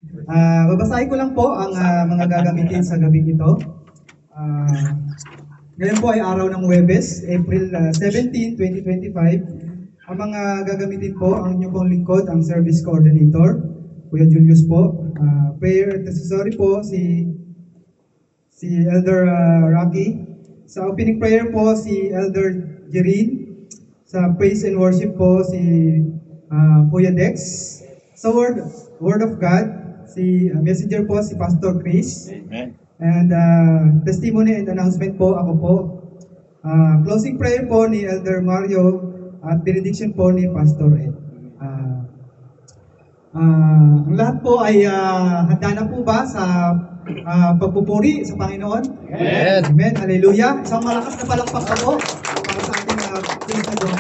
Babasahin ko lang po ang mga gagamitin sa gabing ito. Ah, Ngayon po ay araw ng Huwebes, April 17, 2025. Ang mga gagamitin po, ang inyong pong lingkod, ang service coordinator, Kuya Julius po. Prayer intercessory po, si Elder Rocky. Sa opening prayer po, si Elder Jerin. Sa praise and worship po, si Kuya Dex. Sa word of God, si messenger po, si Pastor Chris. Amen. And testimony and announcement po, ako po. Closing prayer po ni Elder Mario at benediction po ni Pastor Ed. Ang lahat po ay handa na po ba sa pagpupuri sa Panginoon? Amen. Amen. Hallelujah. Isang malakas na palakpak pa po para sa ating pinagsadong.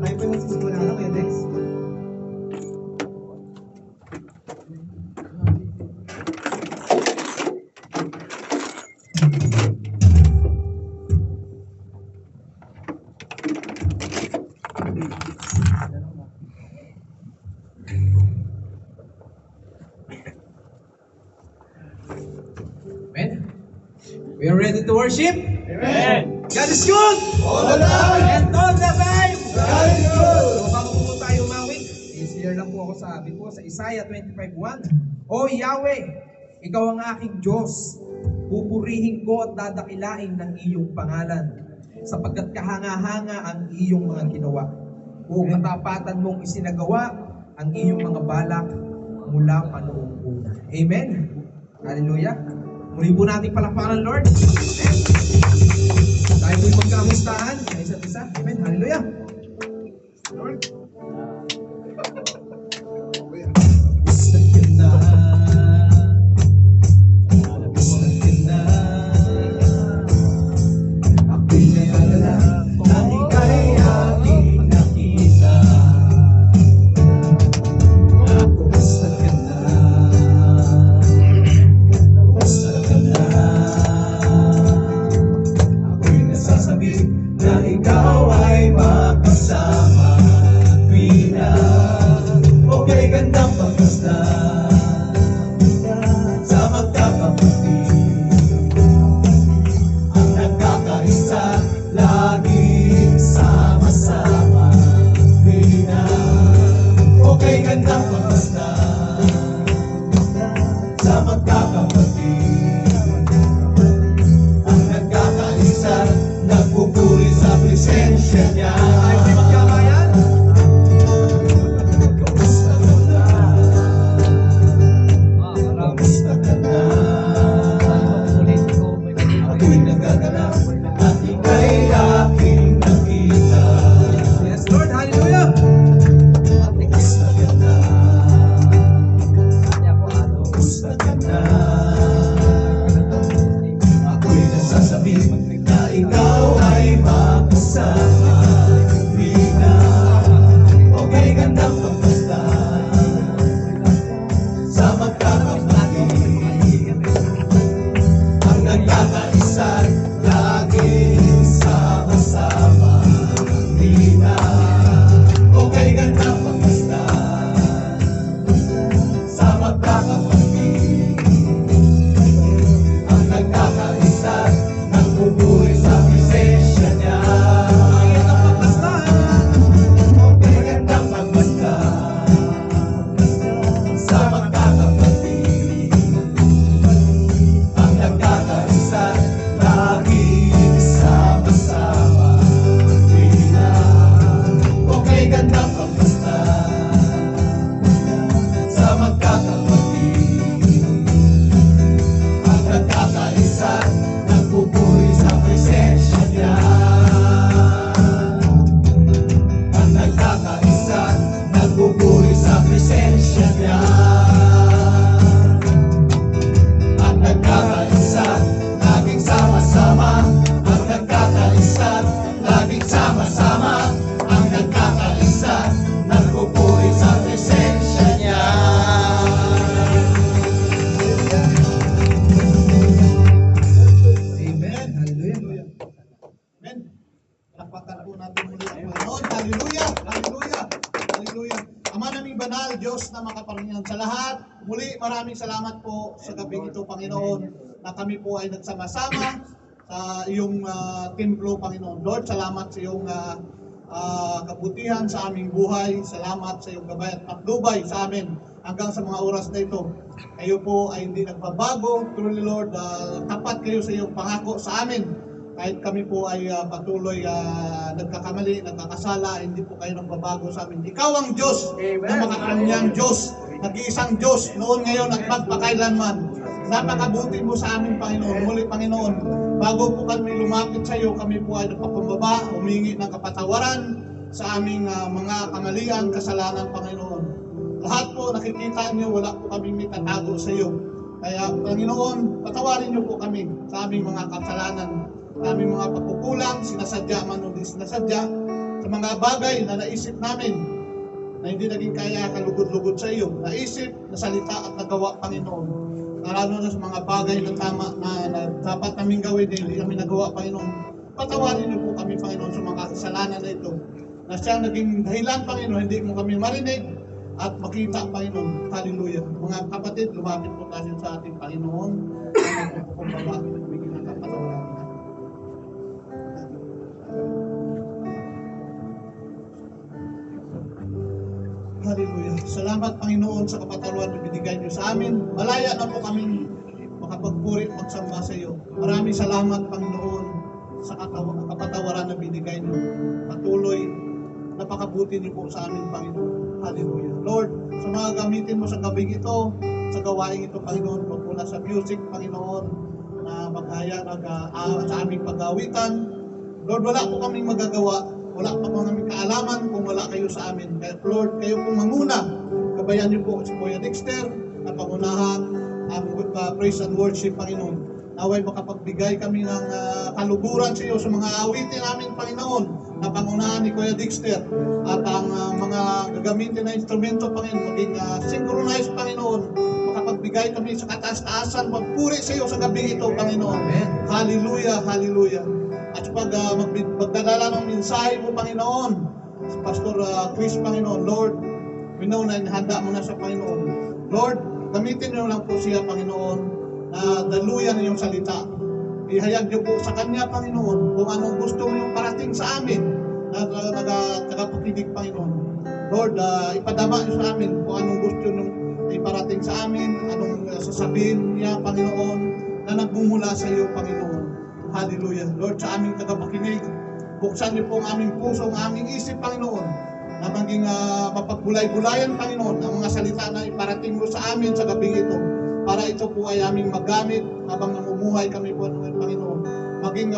Tayo po yung sisimula ng Edex. Amen. We are ready to worship. Amen. God is good. All the time. And all the time. God is good. So, bago po tayo umawit, i-share lang po ako sa Isaiah 25:1. O Yahweh, ikaw ang aking Diyos. Pupurihin ko at dadakilain ng iyong pangalan, sapagkat kahanga-hanga ang iyong mga ginawa. O katapatan mong isinagawa ang iyong mga balak mula pa noong una. Amen. Hallelujah. Muli po natin palakpakan ng Lord. Amen. Tayo po'y magkamustahan sa isa't isa. Amen. Hallelujah. Lord. Gusto ka na. Gusto ka na. Ako'y nalala na ika'y aking nakita. Gusto ka na. Gusto ka na. Ako'y nasasabi na ikaw ay makasama. Pina, okay gandang pagmasdan sa magkakapatid. Ang nagkakaisa, laging sama-sama. Pina, okay gandang pagmasdan sa magkakapatid. Ang nagkakaisa, nagpupuri sa presensya niya. Kamusta ka na? Kamusta ka na? Ako'y nagagalak at ika'y aking nakita. Yes, Lord. Hallelujah. Kamusta ka na? Kamusta ka na? Ako'y nasasabi na ikaw ay makasama. Pina, okay gandang pagmasdan sa magkakapatid. Ang nagkakaisa, laging sama-sama. Pina, okay gandang pagmasdan sa magkakapatid. Ang nagkakaisa, nagpupuri sa presensya niya. Okay gandang pagmasdan sa magkakapatid. Ang nagkakaisa, laging sama-sama. Pina, okay gandang pagmasdan sa magkakapatid. Ang nagkakaisa, nagpupuri sa presensya niya. Ang nagkakaisa, nagpupuri sa presensya niya. Ang nagkakaisa, laging sama-sama. Ang nagkakaisa, laging sama-sama. Ang nagkakaisa, nagpupuri sa presensya niya. lahat, muli maraming salamat po sa gabing ito, Panginoon, na kami po ay nagsama-sama sa iyong templo, Panginoon. Lord, salamat sa iyong kabutihan sa aming buhay. Salamat sa iyong gabay at patnubay sa amin hanggang sa mga oras na ito. Kayo po ay hindi nagbabago. Truly, Lord, tapat kayo sa iyong pangako sa amin. Kahit kami po ay patuloy nagkakamali, nagkakasala, hindi po kayo nagbabago sa amin. Ikaw ang Diyos na makakanyang Diyos, nag-iisang Diyos noon, ngayon at magpakailanman. Napakabuti mo sa amin, Panginoon. Muli, Panginoon, bago po kami lumapit sa iyo, kami po ay nagpakumbaba, humingi ng kapatawaran sa aming mga kamalian, kasalanan, Panginoon. Lahat po nakikita niyo, wala po kaming itatago sa iyo. Kaya, Panginoon, patawarin niyo po kami sa aming mga kasalanan, sa aming mga pagkukulang, sinasadya man o di sinasadya, sa mga bagay na naisip namin na hindi naging kaya kalugod-lugod sa iyo, naisip, nasalita at nagawa, Panginoon. Lalo na sa mga bagay na tama na dapat namin gawin na hindi kami nagawa, Panginoon. Patawarin niyo po kami, Panginoon, sa mga kasalanan na ito, na siyang naging dahilan, Panginoon, hindi mo kami marinig at makita, Panginoon. Hallelujah. Mga kapatid, lumapit po tayo sa ating Panginoon na magpukumbaba, bigyan ng kapatawaran. Hallelujah. Salamat, Panginoon, sa kapatawaran na binigay niyo sa amin. Malaya na po kami makapagpuri at magsamba sa iyo. Maraming salamat, Panginoon, sa kapatawaran na binigay niyo. Patuloy, napakabuti niyo po sa amin, Panginoon. Hallelujah. Lord, sa mga gamitin mo sa gabing ito, sa gawain ito, Panginoon, mula sa music, Panginoon, na maghaya sa aming pag-awitan. Lord, wala po kaming magagawa. Wala pa po namin kaalaman kung wala kayo sa amin. Kaya Lord, kayo po manguna. Gabayan niyo po si Kuya Dexter na pangunahan ang praise and worship, Panginoon. Naway makapagbigay kami ng kaluguran sa iyo sa mga awitin namin, Panginoon, na pangunahan ni Kuya Dexter. At ang mga gagamitin na instrumento, Panginoon, maging synchronized, Panginoon. Makapagbigay kami sa kataas-taasan, magpuri sa iyo sa gabi ito, Panginoon. Amen. Hallelujah, hallelujah. At pag magdadala ng mensahe mo, Panginoon, si Pastor Chris, Panginoon, Lord, we know na handa mo na sa Panginoon. Lord, gamitin niyo lang po siya, Panginoon, na daluyan yung salita. Ihayag niyo po sa Kanya, Panginoon, kung anong gusto niyo parating sa amin na tagapakinig, Panginoon. Lord, ipadama niyo sa amin kung anong gusto niyo iparating sa amin, anong sasabihin niya, Panginoon, na nagmumula sa iyo, Panginoon. Hallelujah. Lord, sa aming tagapakinig, buksan niyo po ang aming puso, ang aming isip, Panginoon, na maging mapagbulay-bulayan, Panginoon, ang mga salita na iparating mo sa amin sa gabing ito, para ito po ay aming magamit habang namumuhay kami po, Panginoon. Maging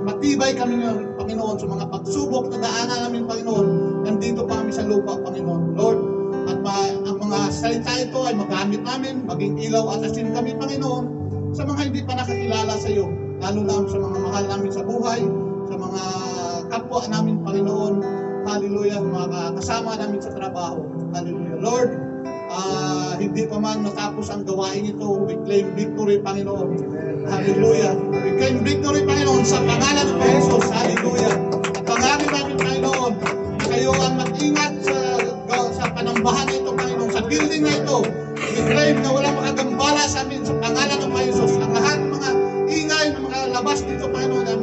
matibay kami, Panginoon, sa mga pagsubok na daanan namin, Panginoon, nandito pa kami sa lupa, Panginoon. Lord, at ang mga salita ito ay magamit namin, maging ilaw at asin kami, Panginoon, sa mga hindi pa nakakilala sa iyo, lalo na sa mga mahal namin sa buhay, sa mga kapwa namin, Panginoon. Hallelujah. Mga kasama namin sa trabaho. Hallelujah. Lord, hindi pa man natapos ang gawain ito, we claim victory, Panginoon. Hallelujah. We claim victory, Panginoon, sa pangalan ng Jesus. Hallelujah. At pangalan namin, Panginoon, kayo ang mag-ingat sa panambahan ito, Panginoon, sa building na ito. We claim na walang makagambala sa amin sa pangalan ng Jesus. Ang lahat ng mga ingay na mga labas dito, Panginoon, ay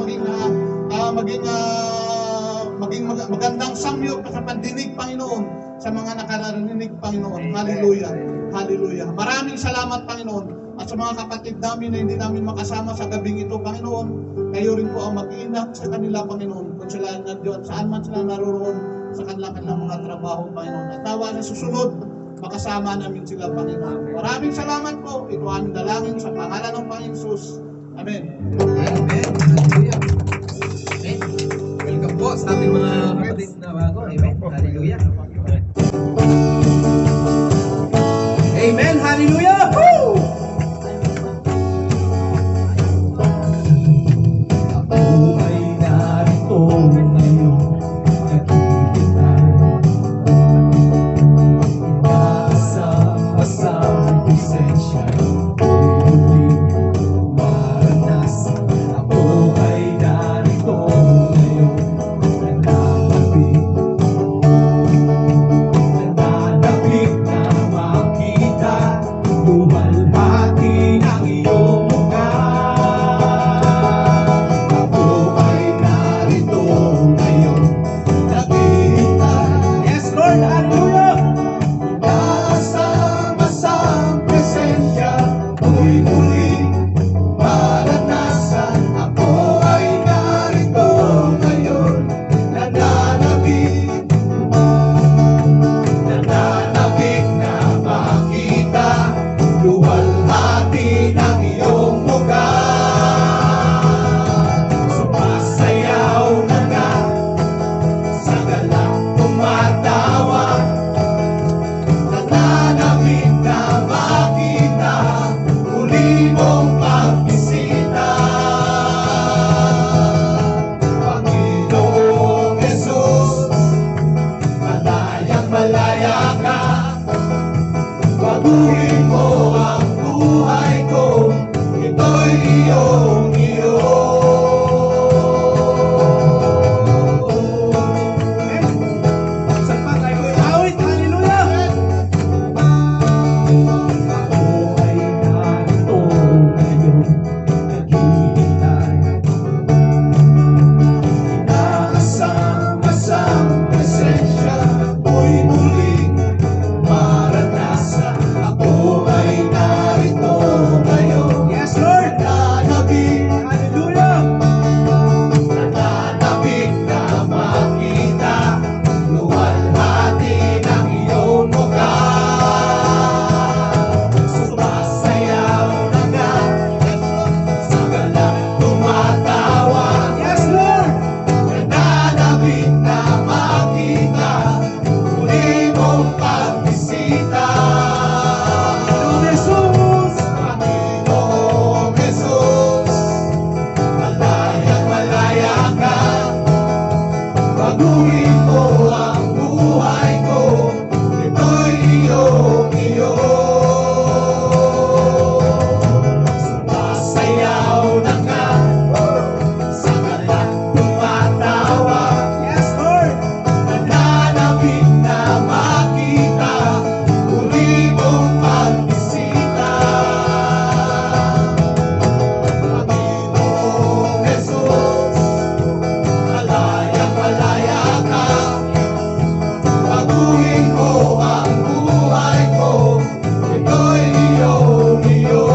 maging magandang samyo sa pandinig, Panginoon, sa mga nakararinig, Panginoon. Hallelujah. Hallelujah. Maraming salamat, Panginoon. At sa mga kapatid namin na hindi namin makasama sa gabing ito, Panginoon, kayo rin po ang mag-iingat sa kanila, Panginoon. Kung sila nandiyon, saan man sila naroon sa kanilang mga trabaho, Panginoon. At tawa na susunod, makasama namin sila, Panginoon. Maraming salamat po. Ito ang dalangin sa pangalan ng Panginoon Jesus. Amen. Amen. Hallelujah. Amen. Welcome po sa ating mga kapatid na bago. Amen. Hallelujah. Amen. Hallelujah. Woo! Ako ay narito ngayon, nakikita. Inaasang-asang presensya, muling maranasan. Ako ay narito ngayon, nananabik na makita. luwalhati ang iyong mukha. Ako ay narito ngayon, naghihintay. Yes, Lord. Hallelujah. Kasama sa presensya mo'y muling maranasan. Ako ay narito ngayon, nananabik na makita, luwalhati ng iyong mukha. Sumasayaw na nga, sa galak tumatawa, nananabik na makita, muli mong pagbisita. Panginoong Jesus, malayang malaya ka, baguhin mo ang buhay ko, ito'y iyong iyo. Saan pa tayo awit? Hallelujah. Ako ay narito ngayon, naghihintay. Inaasam sa presensya mo'y muling maranasan. Ako ay narito ngayon, Yes, Lord. nananabik, Hallelujah. nananabik na makita, luwalhati ng iyong mukha. Sumasayaw na nga, sa galak tumatawa, Yes, Lord. nananabik na makita, muli mong pagbisita. Panginoong Jesus. Panginoong Jesus, malayang malaya ka, baguhin mo ang buhay ko, ito'y iyong iyo. Sumasayaw na nga, sa galak tumatawa, Yes, Lord. nananabik na makita, muli mong pagbisita. Panginoong Jesus, malayang malaya ka, baguhin mo ang buhay ko, ito'y iyong iyo.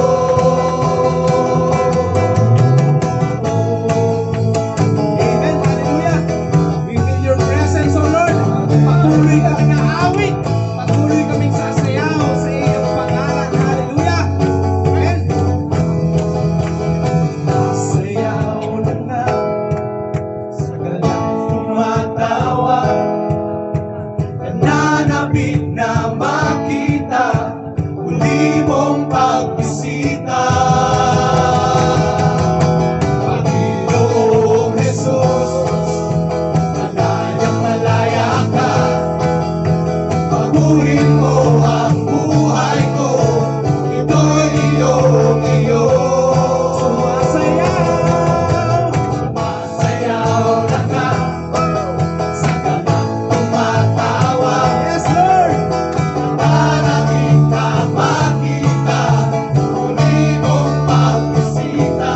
Amen. Hallelujah. We feel your presence, O Lord. Patuloy kaming aawit. Patuloy kaming sasayaw sa iyong pangalan. Hallelujah. Amen. Sayaw na nga, sa galak tumatawa, nananabik na makita, muli mong pagbisita. Panginoong Jesus, malayang malaya ka, baguhin mo ang buhay ko, ito'y iyong iyo. Sumasayaw. Sumasayaw na nga, sa galak tumatawa, Yes, Lord. nananabik na makita, muli mong pagbisita.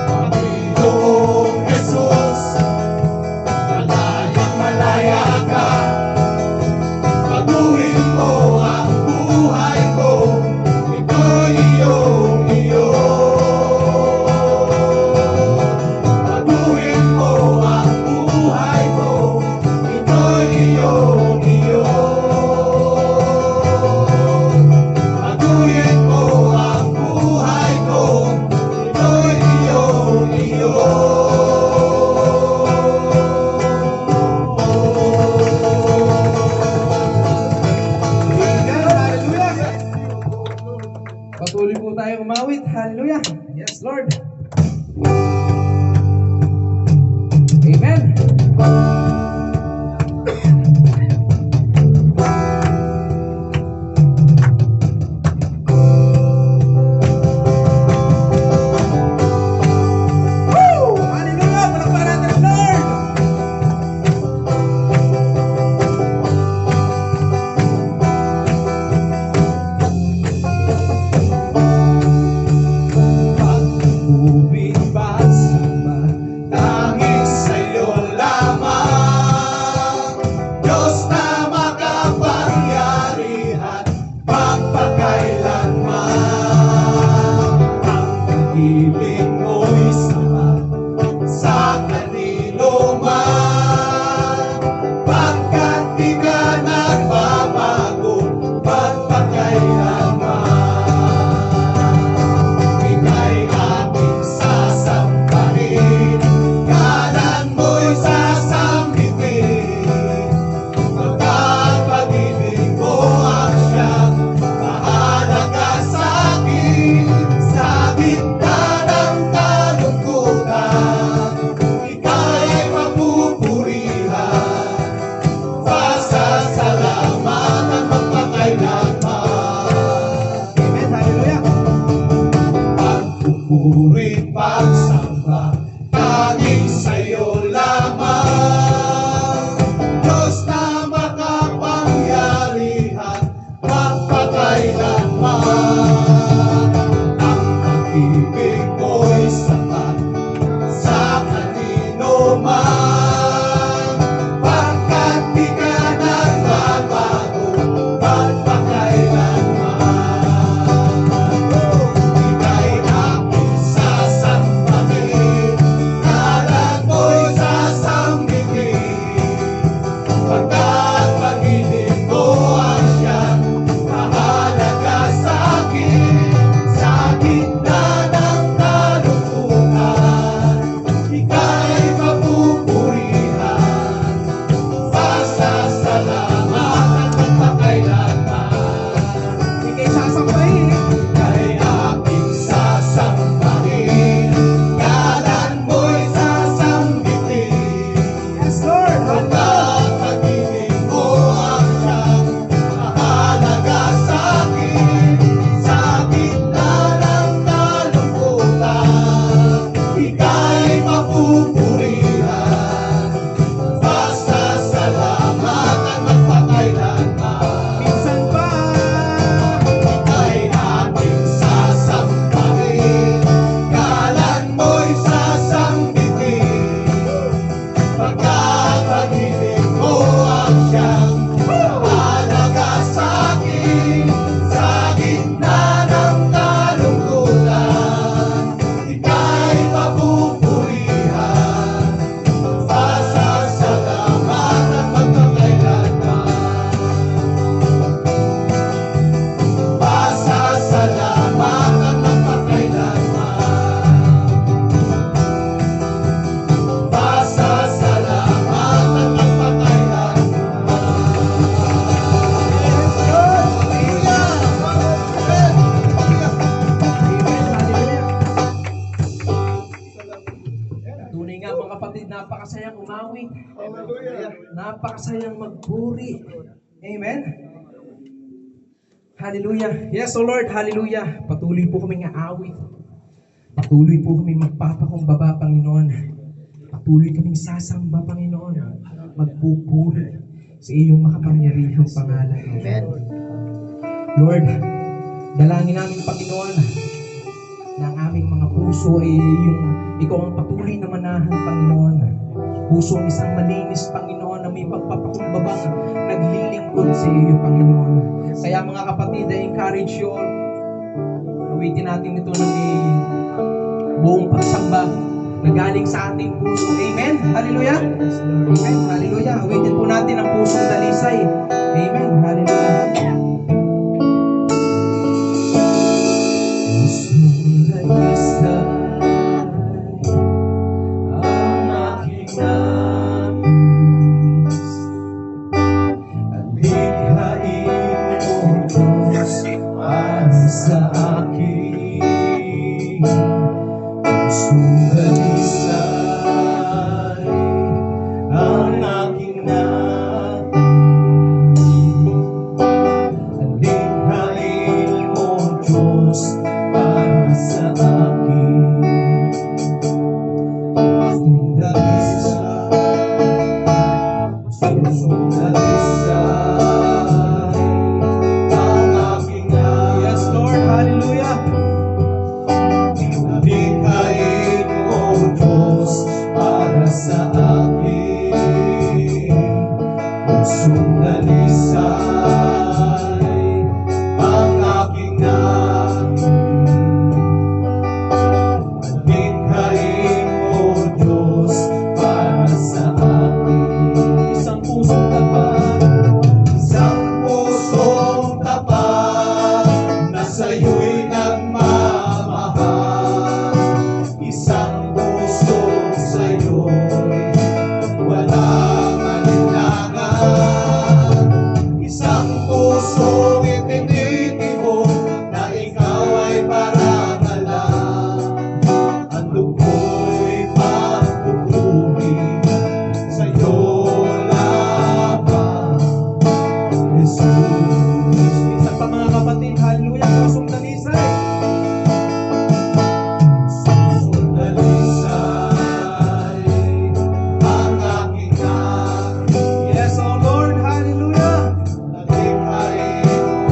Panginoong Jesus, malayang malaya ka, baguhin mo ang buhay ko, ito'y iyong iyo. Baguhin mo ang buhay ko, ito'y iyong iyo. Baguhin mo ang buhay ko, ito'y iyong iyo. Amen. Hallelujah. Patuloy po tayong umawit. Hallelujah. Yes, Lord. Amen. Napakasayang magpuri. Amen? Hallelujah. Yes, O Lord, hallelujah. Patuloy po kaming aawit. Patuloy po kaming magpapakumbaba, Panginoon. Patuloy kaming sasamba, Panginoon. Magpupuri sa iyong makapangyarihang pangalan. Amen. Lord, dalangin namin, Panginoon, na ang aming mga puso ay ikaw ang patuloy na manahan, Panginoon. Pusong isang malinis, Panginoon, na may pagpapakumbabang naglilingkod sa iyo, Panginoon. Kaya mga kapatid, I encourage you all, awitin natin ito ng buong pagsamba na galing sa ating puso. Amen? Hallelujah? Amen? Hallelujah. Awitin po natin ang pusong dalisay. Amen? Hallelujah. Pusong dalisay ang aking nais, at bighain mo, Diyos, para sa akin. Pusong dalisay ang aking nais, at bighain mo, Diyos, para sa akin. Pusong dalisay ang aking nais. Yes, Lord, hallelujah. Bighain mo, Diyos, para sa akin. Pusong dalisay ang aking nais, at bighain mo, Diyos, para sa akin. Isang pusong tapat, na sa'yo'y nagmamahal. Isang pusong sa'yo'y walang alinlangan. Isang pusong itinitibok na ikaw ay parangalan. Ang lugmo'y pagpupuri sa'yo lamang, Jesus. Isa pa mga kapatid, hallelujah, pusong dalisay. Pusong dalisay ang aking nais. Yes, oh Lord, hallelujah. Bighain mo,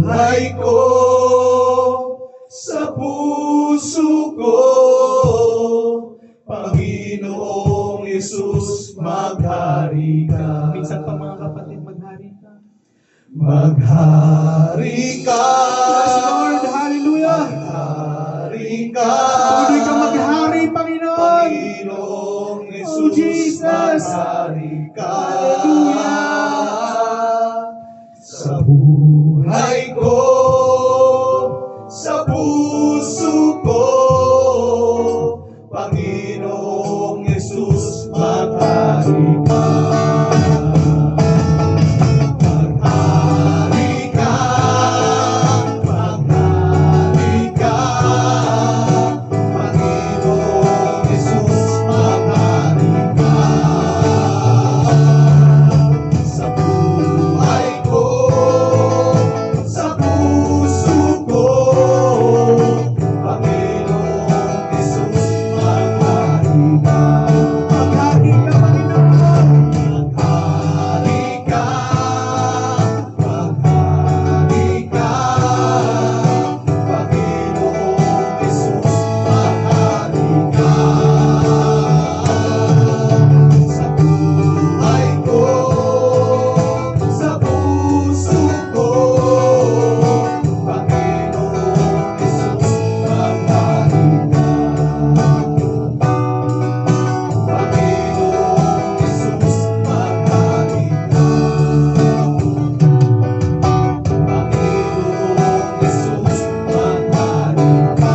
buhay ko, sa puso ko, Panginoong Yesus, maghari ka. Minsan pa mga kapatid, maghari ka. Maghari ka. Yes, Lord. Hallelujah. Maghari ka. Patuloy ka maghari, Panginoon. Panginoong Yesus, Oh, Jesus. maghari ka. Hallelujah. Sa buhay ko, sa puso ko, Panginoong Yesus, maghari ka. Maghari ka, maghari ka, Panginoong Yesus, maghari ka. Sa buhay ko, sa puso ko, Panginoong Yesus, maghari ka. Maghari ka, Panginoon. Maghari ka, maghari ka, Panginoong Yesus, maghari ka. Sa buhay ko, sa puso ko, Panginoong Yesus, maghari ka. Panginoong Yesus, maghari ka. Panginoong Yesus, maghari ka.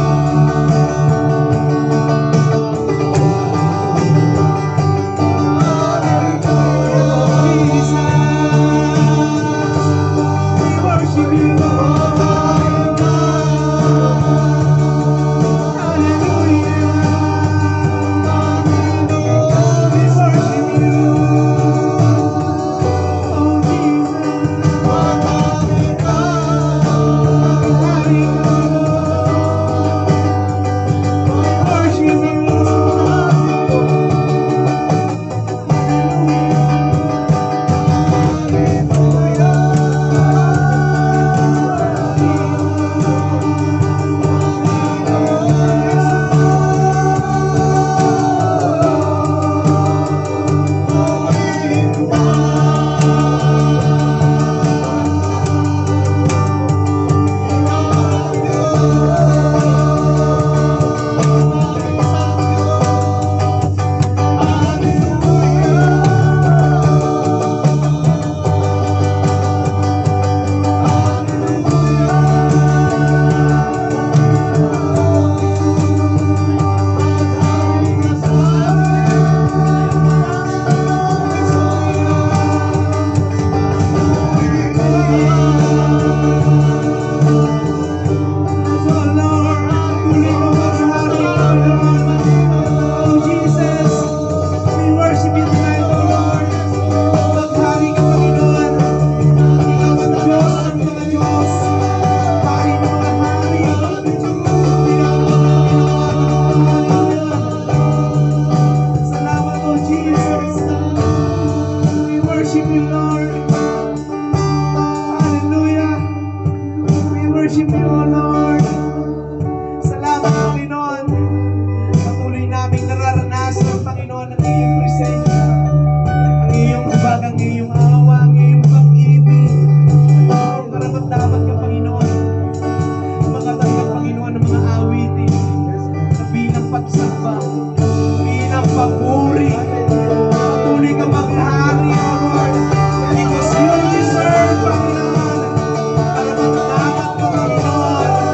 worship you, O Lord. Salamat, Panginoon. Patuloy naming nararanasan, Panginoon, ang iyong presensya, ang iyong hubag, ang iyong awa, ang iyong pag-ibig. Panginoon, karapat-dapat ka, Panginoon. Makatanggap, Panginoon, ng mga awitin na bilang pagsamba, bilang papuri. Patuloy ka maghari, O Lord, because you deserve, Panginoon. Karapat-dapat ka, Panginoon.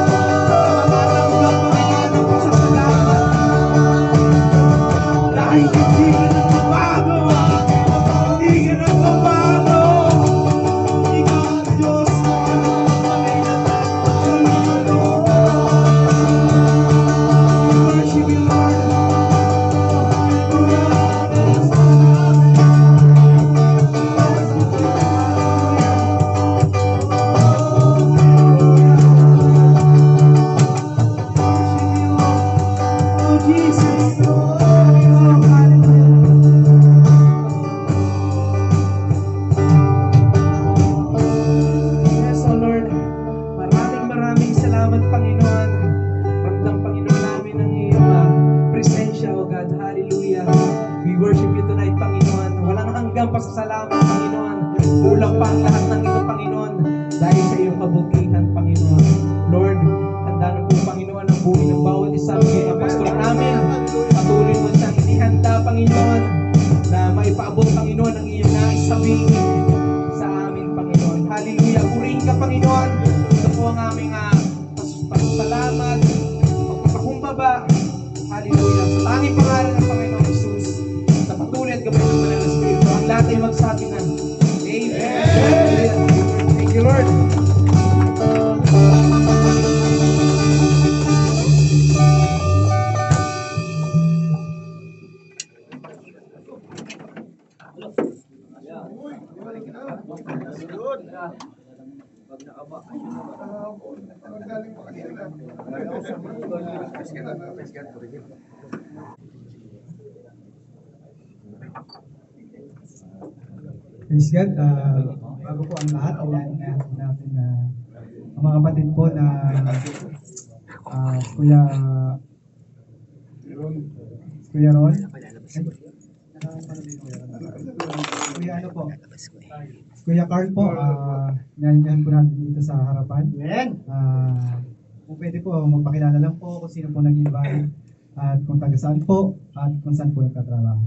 dahil sa iyong kabutihan, Panginoon. Lord, handa na po, Panginoon, ang buhay ng bawat isa ng pastor namin. Patuloy mo siyang inihanda, Panginoon, na maipaabot, Panginoon, ang iyong nais sabihin sa amin, Panginoon. Hallelujah. Purihin ka, Panginoon. Ito po ang aming pasalamat, pagpapakumbaba. Hallelujah. Sa tanging pangalan ng Panginoon Jesus, sa patuloy at gabay ng Banal na Espiritu, ang lahat ay magsabi na, Amen. Thank you, Lord. Praise God. Bago po ang lahat, ilahin natin na ang mga kapatid po na Kuya Ron. Kuya ano po? Kuya Carl po, nanayan po natin dito sa harapan. Kung pwede po, magpakilala lang po kung sino po nag-invite at kung taga saan po at kung saan po nagtatrabaho.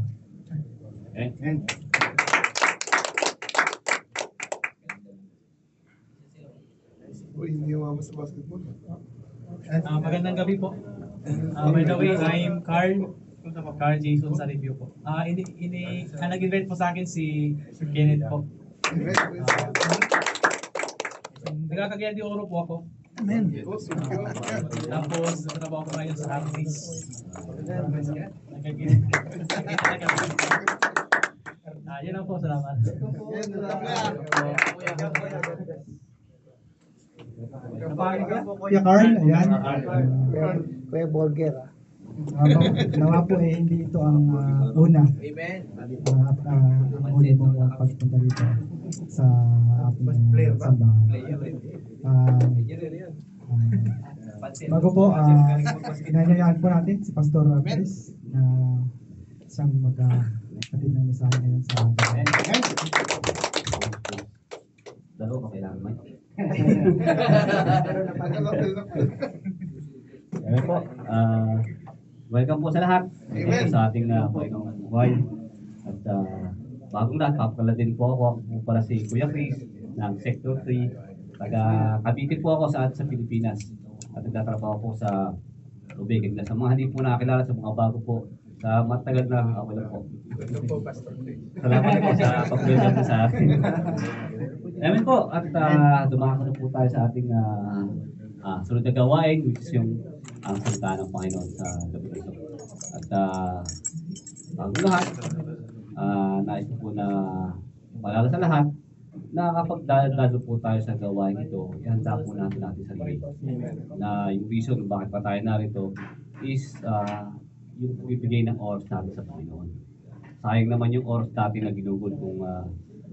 Magandang gabi po. By the way, I'm Carl Jason sa review po. Nag-invite po sa akin si Sir Kenneth po. Nagkakagyan di oro po ako. Amen. Tapos, trabaho ko ngayon sa Artis. Yan lang po, salamat. Kuya Carl, ayan. Kuya Bolger. Nawa po hindi ito ang una Amen. at ang huli mong pagpunta dito sa ating sambahan. Bago po, inanyayaan po natin si Pastor Chris na siyang mag-atid ng mensahe ngayon sa atin. Dalo ba kailangan mo? Amen po. Welcome po sa lahat. Amen. Sa ating Panginoong buhay. At bagong lahat, kapala din po ako. Ako pala si Kuya Chris ng Sector 3. Taga Cavite po ako sa Pilipinas. At nagtatrabaho po sa Rubik. Sa mga hindi po nakakilala, sa mga bago po, sa matagal na ako lang po. Salamat po sa pag-welcome sa akin. Amen po. At dumako na po tayo sa ating sunod na gawain, which is yung ang salita ng Panginoon sa gabi ito. At bago lahat, nais ko po na paalala sa lahat na kapag dalo po tayo sa gawain ito, ihanda po natin sarili. Na yung reason kung bakit pa tayo narito is yung ibigay ng oras natin sa Panginoon. Sayang naman yung oras natin na ginugol kung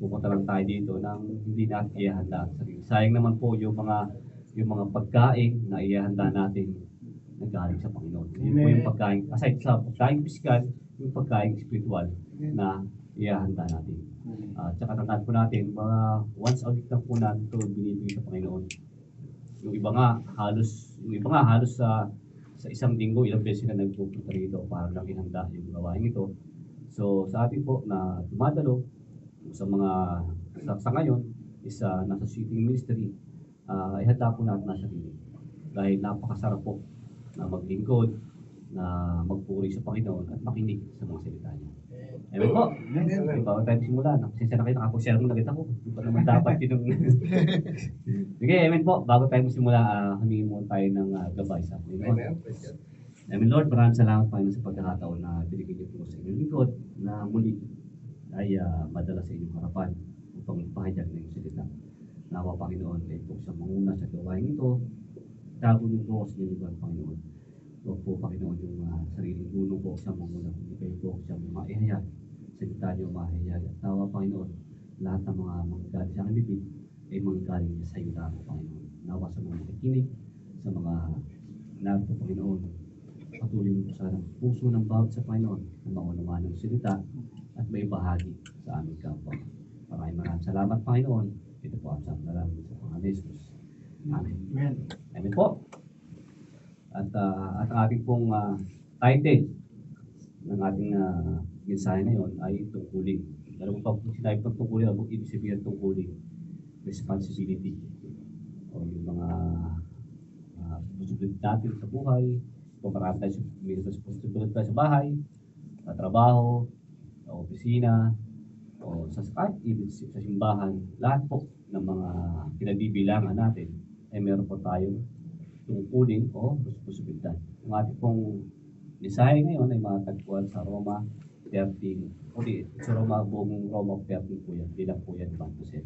pupunta lang tayo dito nang hindi natin ihanda sa sarili. Sayang naman po yung mga pagkain na ihanda natin na galing sa Panginoon. Yun po yung pagkain, aside sa pagkain physical, yung pagkain spiritual na ihanda natin. Tsaka tandaan po natin, mga once a week lang po natin ito binibigay sa Panginoon. Yung iba nga halos sa isang linggo, ilang beses na nagpupunta rito para lang ihanda yung gawain ito. So sa atin po na dumadalo, sa mga sa ngayon is nasa shooting ministry, ihanda po natin na sarili. Dahil napakasarap po na maglingkod, na magpuri sa Panginoon at makinig sa mga salita niya. Amen po. Bago tayo simula, nakasensya na kayo, nakapag-share mo nagit ako. Hindi pa naman dapat yun. Sige, amen po. Bago tayo simula, humingi mo tayo ng gabay sa Panginoon. Amen Lord, maraming salamat Panginoon sa pagkakataon na binigay niyo po sa inyong lingkod na muli ay madala sa inyong harapan upang ipahayag na yung salita. Nawa Panginoon, kayo po sa manguna sa gawain ito. Tago niyo po sa inyong Panginoon. Huwag po Panginoon yung sariling gulong po sa manguna. Hindi kayo po sa mga ihayag. Salita niyo mahayag. At nawa Panginoon, lahat ng mga galing sa bibig ay mga galing sa iyo lamang Panginoon. Nawa sa mga makikinig, sa mga narito Panginoon. Patuloy mo po sa puso ng bawat sa Panginoon na maunawaan ng salita at may bahagi sa aming kapwa. Maraming salamat Panginoon. Ito po ang sa pangalan ni Jesus. Amen. Amen po. At ang ating pong title ng ating mensahe ngayon ay tungkulin. Alam mo pa kung sinabi pang tungkulin, ano ibig sabihin ng tungkulin? Responsibility. O yung mga responsibility natin sa buhay, kung marami tayo may responsibility tayo sa bahay, sa trabaho, sa opisina, o sa kahit even sa simbahan, lahat po ng mga pinagbibilangan natin ay meron po tayong tungkulin o responsibilidad. Ang ating pong mensahe ngayon ay matagpuan sa Roma 13. Sa buong Roma 13 po yan. Hindi lang po yan 1-7.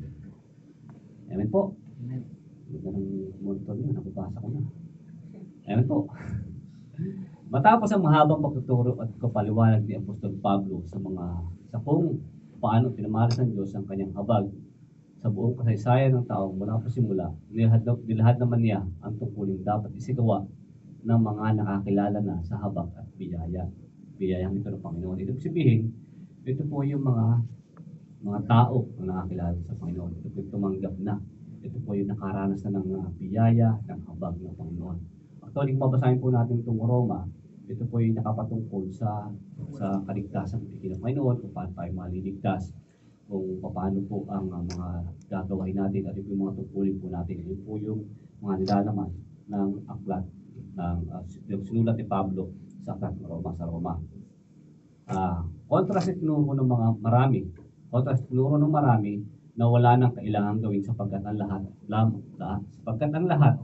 Amen po. Amen. Ganda ng monitor nyo. Nakabasa ko na. Amen po. Matapos ang mahabang pagtuturo at kapaliwanag ni Apostol Pablo sa kung paano pinamalas ng Diyos ang kanyang habag sa buong kasaysayan ng tao mula pa simula, nilahad naman niya ang tungkuling dapat isigawa ng mga nakakilala na sa habag at biyaya. Biyayang ito ng Panginoon. Ibig sabihin, ito po yung mga tao na nakakilala sa Panginoon. Ito po yung tumanggap na. Ito po yung nakaranas na ng biyaya ng habag ng Panginoon. Actually, kung babasahin po natin itong Roma, ito po yung nakapatungkol sa kaligtasan ng Panginoon, kung paano tayo maliligtas, kung paano po ang mga gagawin natin at yung mga tungkulin po natin. Yun po yung mga nilalaman ng aklat ng sinulat ni Pablo sa aklat ng Roma sa Roma. Kontra sa tinuro ng marami na wala nang kailangan gawin sapagkat ang lahat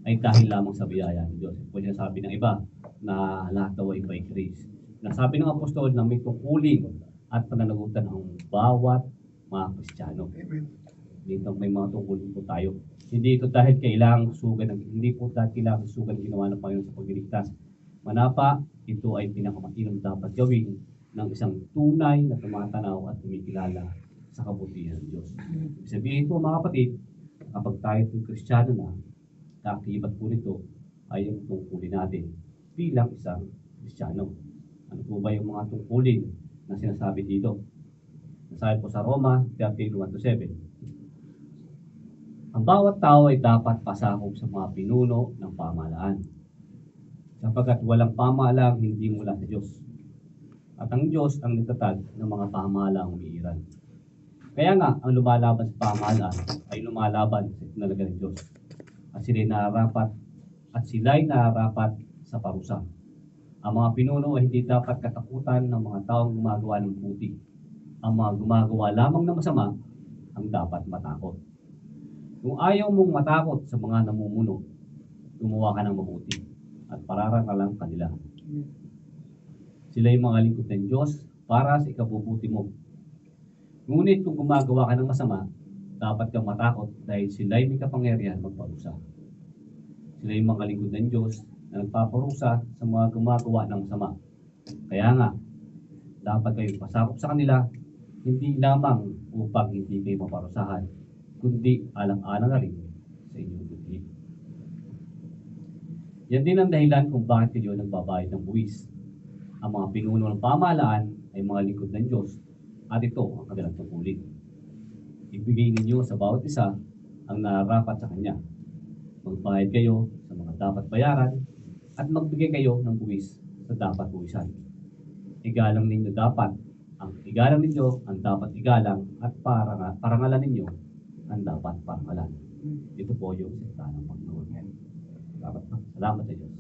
ay dahil lamang sa biyaya ng Diyos. Ito po sinasabi ng iba na lahat daw ay by grace. Nasabi ng apostol na may tungkulin at pananagutan ng bawat mga Kristiyano. Dito may mga tungkulin po tayo. Hindi ito dahil kailangang sugan, hindi po dahil kailangang sugan ginawa ng Panginoon sa pagliligtas. Manapa, ito ay pinakamainam dapat gawin ng isang tunay na tumatanaw at kumikilala sa kabutihan ng Diyos. Ibig sabihin po mga kapatid, kapag tayo po Kristiyano na, kakibat po nito ay yung tungkulin natin bilang isang Kristiyano. Ano po ba yung mga tungkulin na sinasabi dito? Nasabi po sa Roma 13:1-7. Ang bawat tao ay dapat pasakop sa mga pinuno ng pamahalaan, sapagkat walang pamahalaang hindi mula sa Diyos. At ang Diyos ang nagtatag ng mga pamahalaang umiiral. Kaya nga, ang lumalaban sa pamahalaan ay lumalaban sa itinalaga ng Diyos. At sila'y nararapat sa parusa. Ang mga pinuno ay hindi dapat katakutan ng mga taong gumagawa ng buti. Ang mga gumagawa lamang ng masama ang dapat matakot. Kung ayaw mong matakot sa mga namumuno, gumawa ka ng mabuti at pararangalang kanila. Sila'y mga lingkod ng Diyos para sa ikabubuti mo. Ngunit kung gumagawa ka ng masama, dapat kang matakot dahil sila'y may kapangyarihan magparusa. Sila'y mga lingkod ng Diyos na nagpaparusa sa mga gumagawa ng masama. Kaya nga, dapat kayong pasakop sa kanila, hindi lamang upang hindi kayo maparusahan, kundi alang-alang na rin sa inyong buti. Yan din ang dahilan kung bakit kayo nagbabayad ng buwis. Ang mga pinuno ng pamahalaan ay mga lingkod ng Diyos at ito ang kanilang tungkulin. Ibigay ninyo sa bawat isa ang nararapat sa Kanya. Magbayad kayo sa mga dapat bayaran at magbigay kayo ng buwis sa dapat buwisan. Igalang ninyo ang dapat igalang at parangalan ninyo ang dapat parangalan. Ito po yung salita ng Panginoon. Salamat sa Diyos.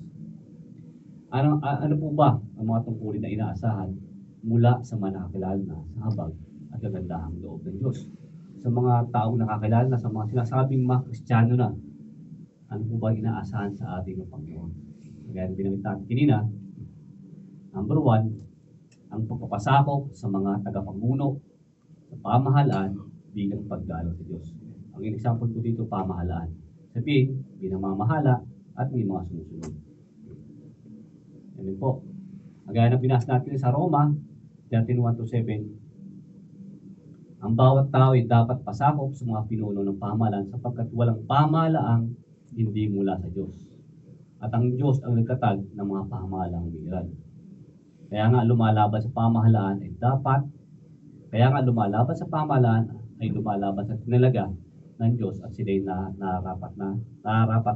Ano po ba ang mga tungkulin na inaasahan mula sa mga nakakilala na sa habag at kagandahang loob ng Diyos? Sa mga taong nakakilala na, sa mga sinasabing mga Kristiyano na, ano po ba inaasahan sa ating ng Panginoon? Kaya binamit natin kanina, number 1, ang pagpapasakop sa mga tagapamuno sa pamahalaan bilang paggalang sa Diyos. Ang example ko dito, pamahalaan. Sabihin, binamamahala at may mga sumusunod. Amen po. Gaya na binasa natin sa Roma 13:1-7, ang bawat tao ay dapat pasakop sa mga pinuno ng pamahalaan sapagkat walang pamahalaang hindi mula sa Diyos. At ang Diyos ang nagtatag ng mga pamahalaang umiiral. Kaya nga lumalaban sa pamahalaan ay lumalaban sa tinalaga ng Diyos at sila'y nararapat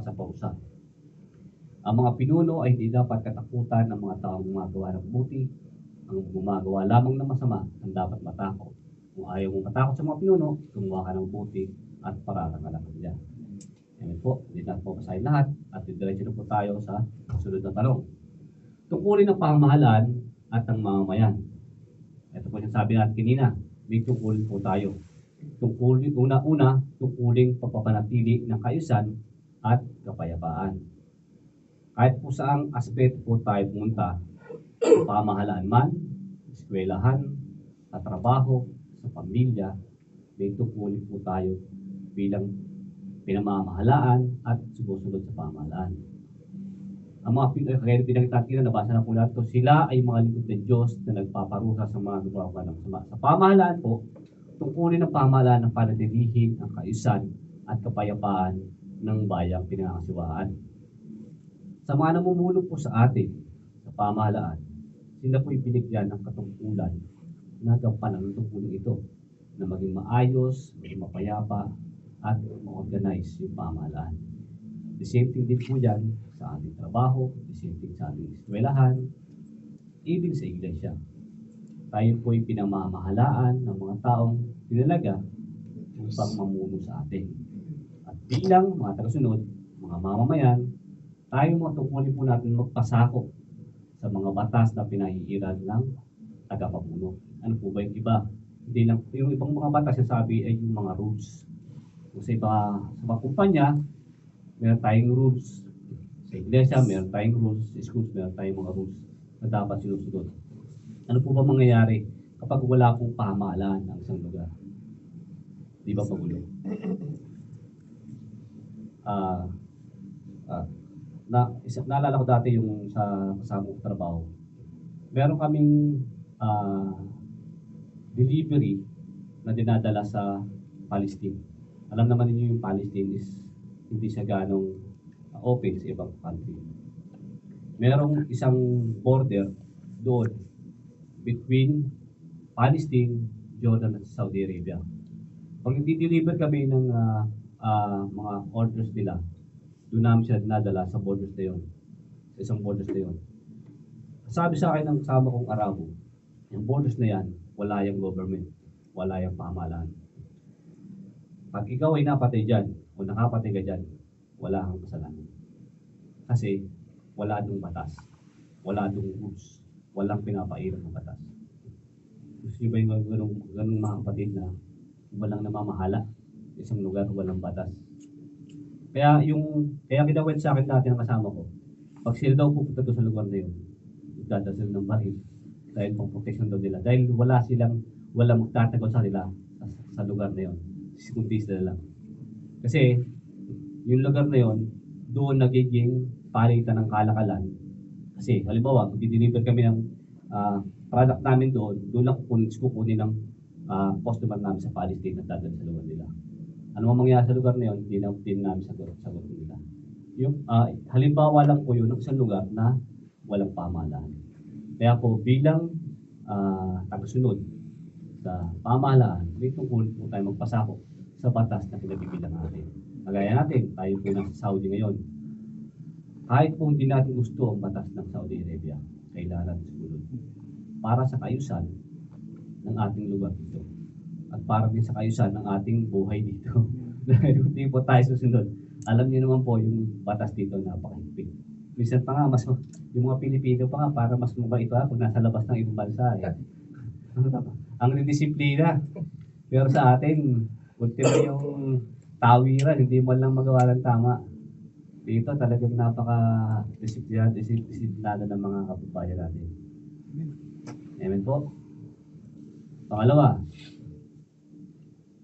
sa parusa. Ang mga pinuno ay hindi dapat katakutan ng mga taong gumagawa ng buti. Ang gumagawa lamang ng masama ang dapat matakot. Kung ayaw mong matakot sa mga pinuno, gumawa ka ng buti at pararangalan niya. Amen po, hindi natin po basahin lahat at didiretso na po tayo sa sunod na tanong. Tungkulin ng pamahalaan at ng mamamayan. Ito po yung sabi natin kanina, may tungkulin po tayo. Tungkulin, una-una, tungkulin pagpapanatili ng kaayusan at kapayapaan. Kahit po saang aspeto po tayo pumunta, pamahalaan man, eskwelahan, sa trabaho, sa pamilya, may tungkulin po tayo bilang pinamamahalaan at sumusunod sa pamahalaan. Ang mga pinagtatiin na nabasa na po natin, sila ay mga lingkod ng Diyos na nagpaparusa sa mga gumagawa ng masama. Sa pamahalaan po, tungkulin ng pamahalaan ng panatilihin ang kaayusan at kapayapaan ng bayang pinangangasiwaan. Sa mga namumuno po sa atin, sa pamahalaan, sila po ibinigyan ng katungkulan na gampanan ng tungkulin ito na maging maayos, maging mapayapa, at ma-organize yung pamahalaan. The same thing din po yan sa ating trabaho, the same thing sa ating eskwelahan, even sa iglesia. Tayo po ay pinamamahalaan ng mga taong pinalaga upang mamuno sa atin. At bilang mga tagasunod, mga mamamayan, tayo mga tungkulin po natin magpasako sa mga batas na pinahihiran ng tagapamuno. Ano po ba yung iba? Hindi lang, yung ibang mga batas na sabi ay yung mga rules. Kasi sa mga kumpanya, meron tayong rules. Sa iglesia, meron tayong rules. Sa schools, meron tayong mga rules na dapat sinusunod. Ano po ba mangyayari kapag wala pong pamahalaan ng isang lugar? Di ba pagulo? Naalala ko dati yung sa kasama kong trabaho. Meron kaming delivery na dinadala sa Palestine. Alam naman niyo yung Palestine is hindi siya ganong open sa ibang country. Merong isang border doon between Palestine, Jordan at Saudi Arabia. Pag i-deliver kami ng mga orders nila, doon namin siya dinadala sa borders na yun. Sa isang borders na yun. Sabi sa akin ng kasama kong Arabo, yung borders na yan, wala yung government, wala yung pamahalaan. Pag ikaw ay napatay dyan, o nakapatay ka dyan, wala kang kasalanan. Kasi wala dong batas, wala dong rules, walang pinapairan ng batas. Gusto nyo ba yung ganung mga kapatid na walang namamahala, isang lugar walang batas? Kaya kinawet sa akin dati ng kasama ko, pag sila daw pupunta doon sa lugar na yun, dadasal ng baril dahil pang protection daw nila. Dahil walang magtatagal sa nila sa lugar na yun. Kundi sila lang. Kasi yung lugar na yun, doon nagiging palitan ng kalakalan. Kasi halimbawa, mag-deliver kami ng product namin doon lang kukunin ng customer namin sa Palestine at dadalhin sa lugar nila. Ano mang mangyayari sa lugar na yun, hindi namin sagot nila. Yung, halimbawa lang po yun ng isang lugar na walang pamahalaan. Kaya po bilang tagasunod sa pamahalaan, may tungkol po tayo magpasako sa batas na pinabibilang natin. Kagaya natin, tayo po nasa Saudi ngayon. Kahit po hindi natin gusto ang batas ng Saudi Arabia, kailangan natin sumunod para sa kaayusan ng ating lugar dito. At para din sa kaayusan ng ating buhay dito. Dahil hindi po tayo susunod. Alam niyo naman po yung batas dito napakahigpit. Minsan pa nga, yung mga Pilipino pa nga, para mas mabait pa pag nasa labas ng ibang bansa. Ang disiplina. Pero sa atin, ultimo yung tawiran, hindi mo lang magawa ng tama. Dito talagang napaka-disiplinado ng mga kababayan natin. Amen po. Pangalawa,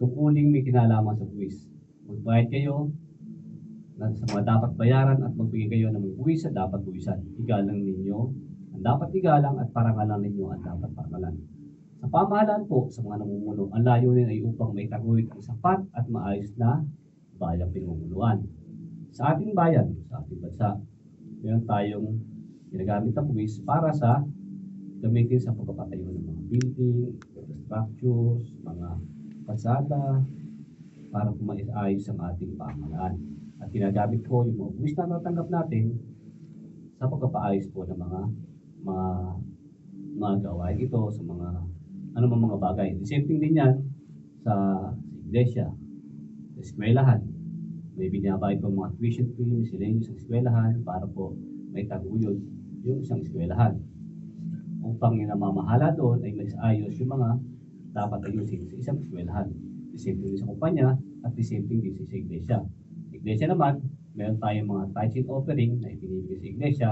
tungkuling may kinalaman sa buwis. Magbayad kayo sa mga dapat bayaran at magbigay kayo ng buwis sa dapat buwisan. Igalang ninyo ang dapat igalang at parangalan ninyo ang dapat parangalan. Sa pamahalaan po sa mga namumuno, ang layunin ay upang may taguyod ang sapat at maayos na bayang pinamumunuan. Sa ating bayan, sa ating bansa, meron tayong ginagamit na buwis para sa gamitin sa pagpapatayo ng mga building, structures, mga kalsada, para po maayos ang ating pamahalaan. At ginagamit ko yung mga buwis na natanggap natin sa pagpapaayos po ng mga mga gawain ito sa mga mga bagay. The same thing din yan sa iglesia, sa eskwelahan. May binabayad po mga tuition fee, miscellaneous sa eskwelahan para po may taguyod yung isang eskwelahan. Upang yung namamahala doon ay maayos yung mga dapat ayusin sa isang eskwelahan. The same thing din sa kumpanya at the same thing din sa iglesia. Iglesia naman, meron tayong mga tithes and offering na ibinibigay sa iglesia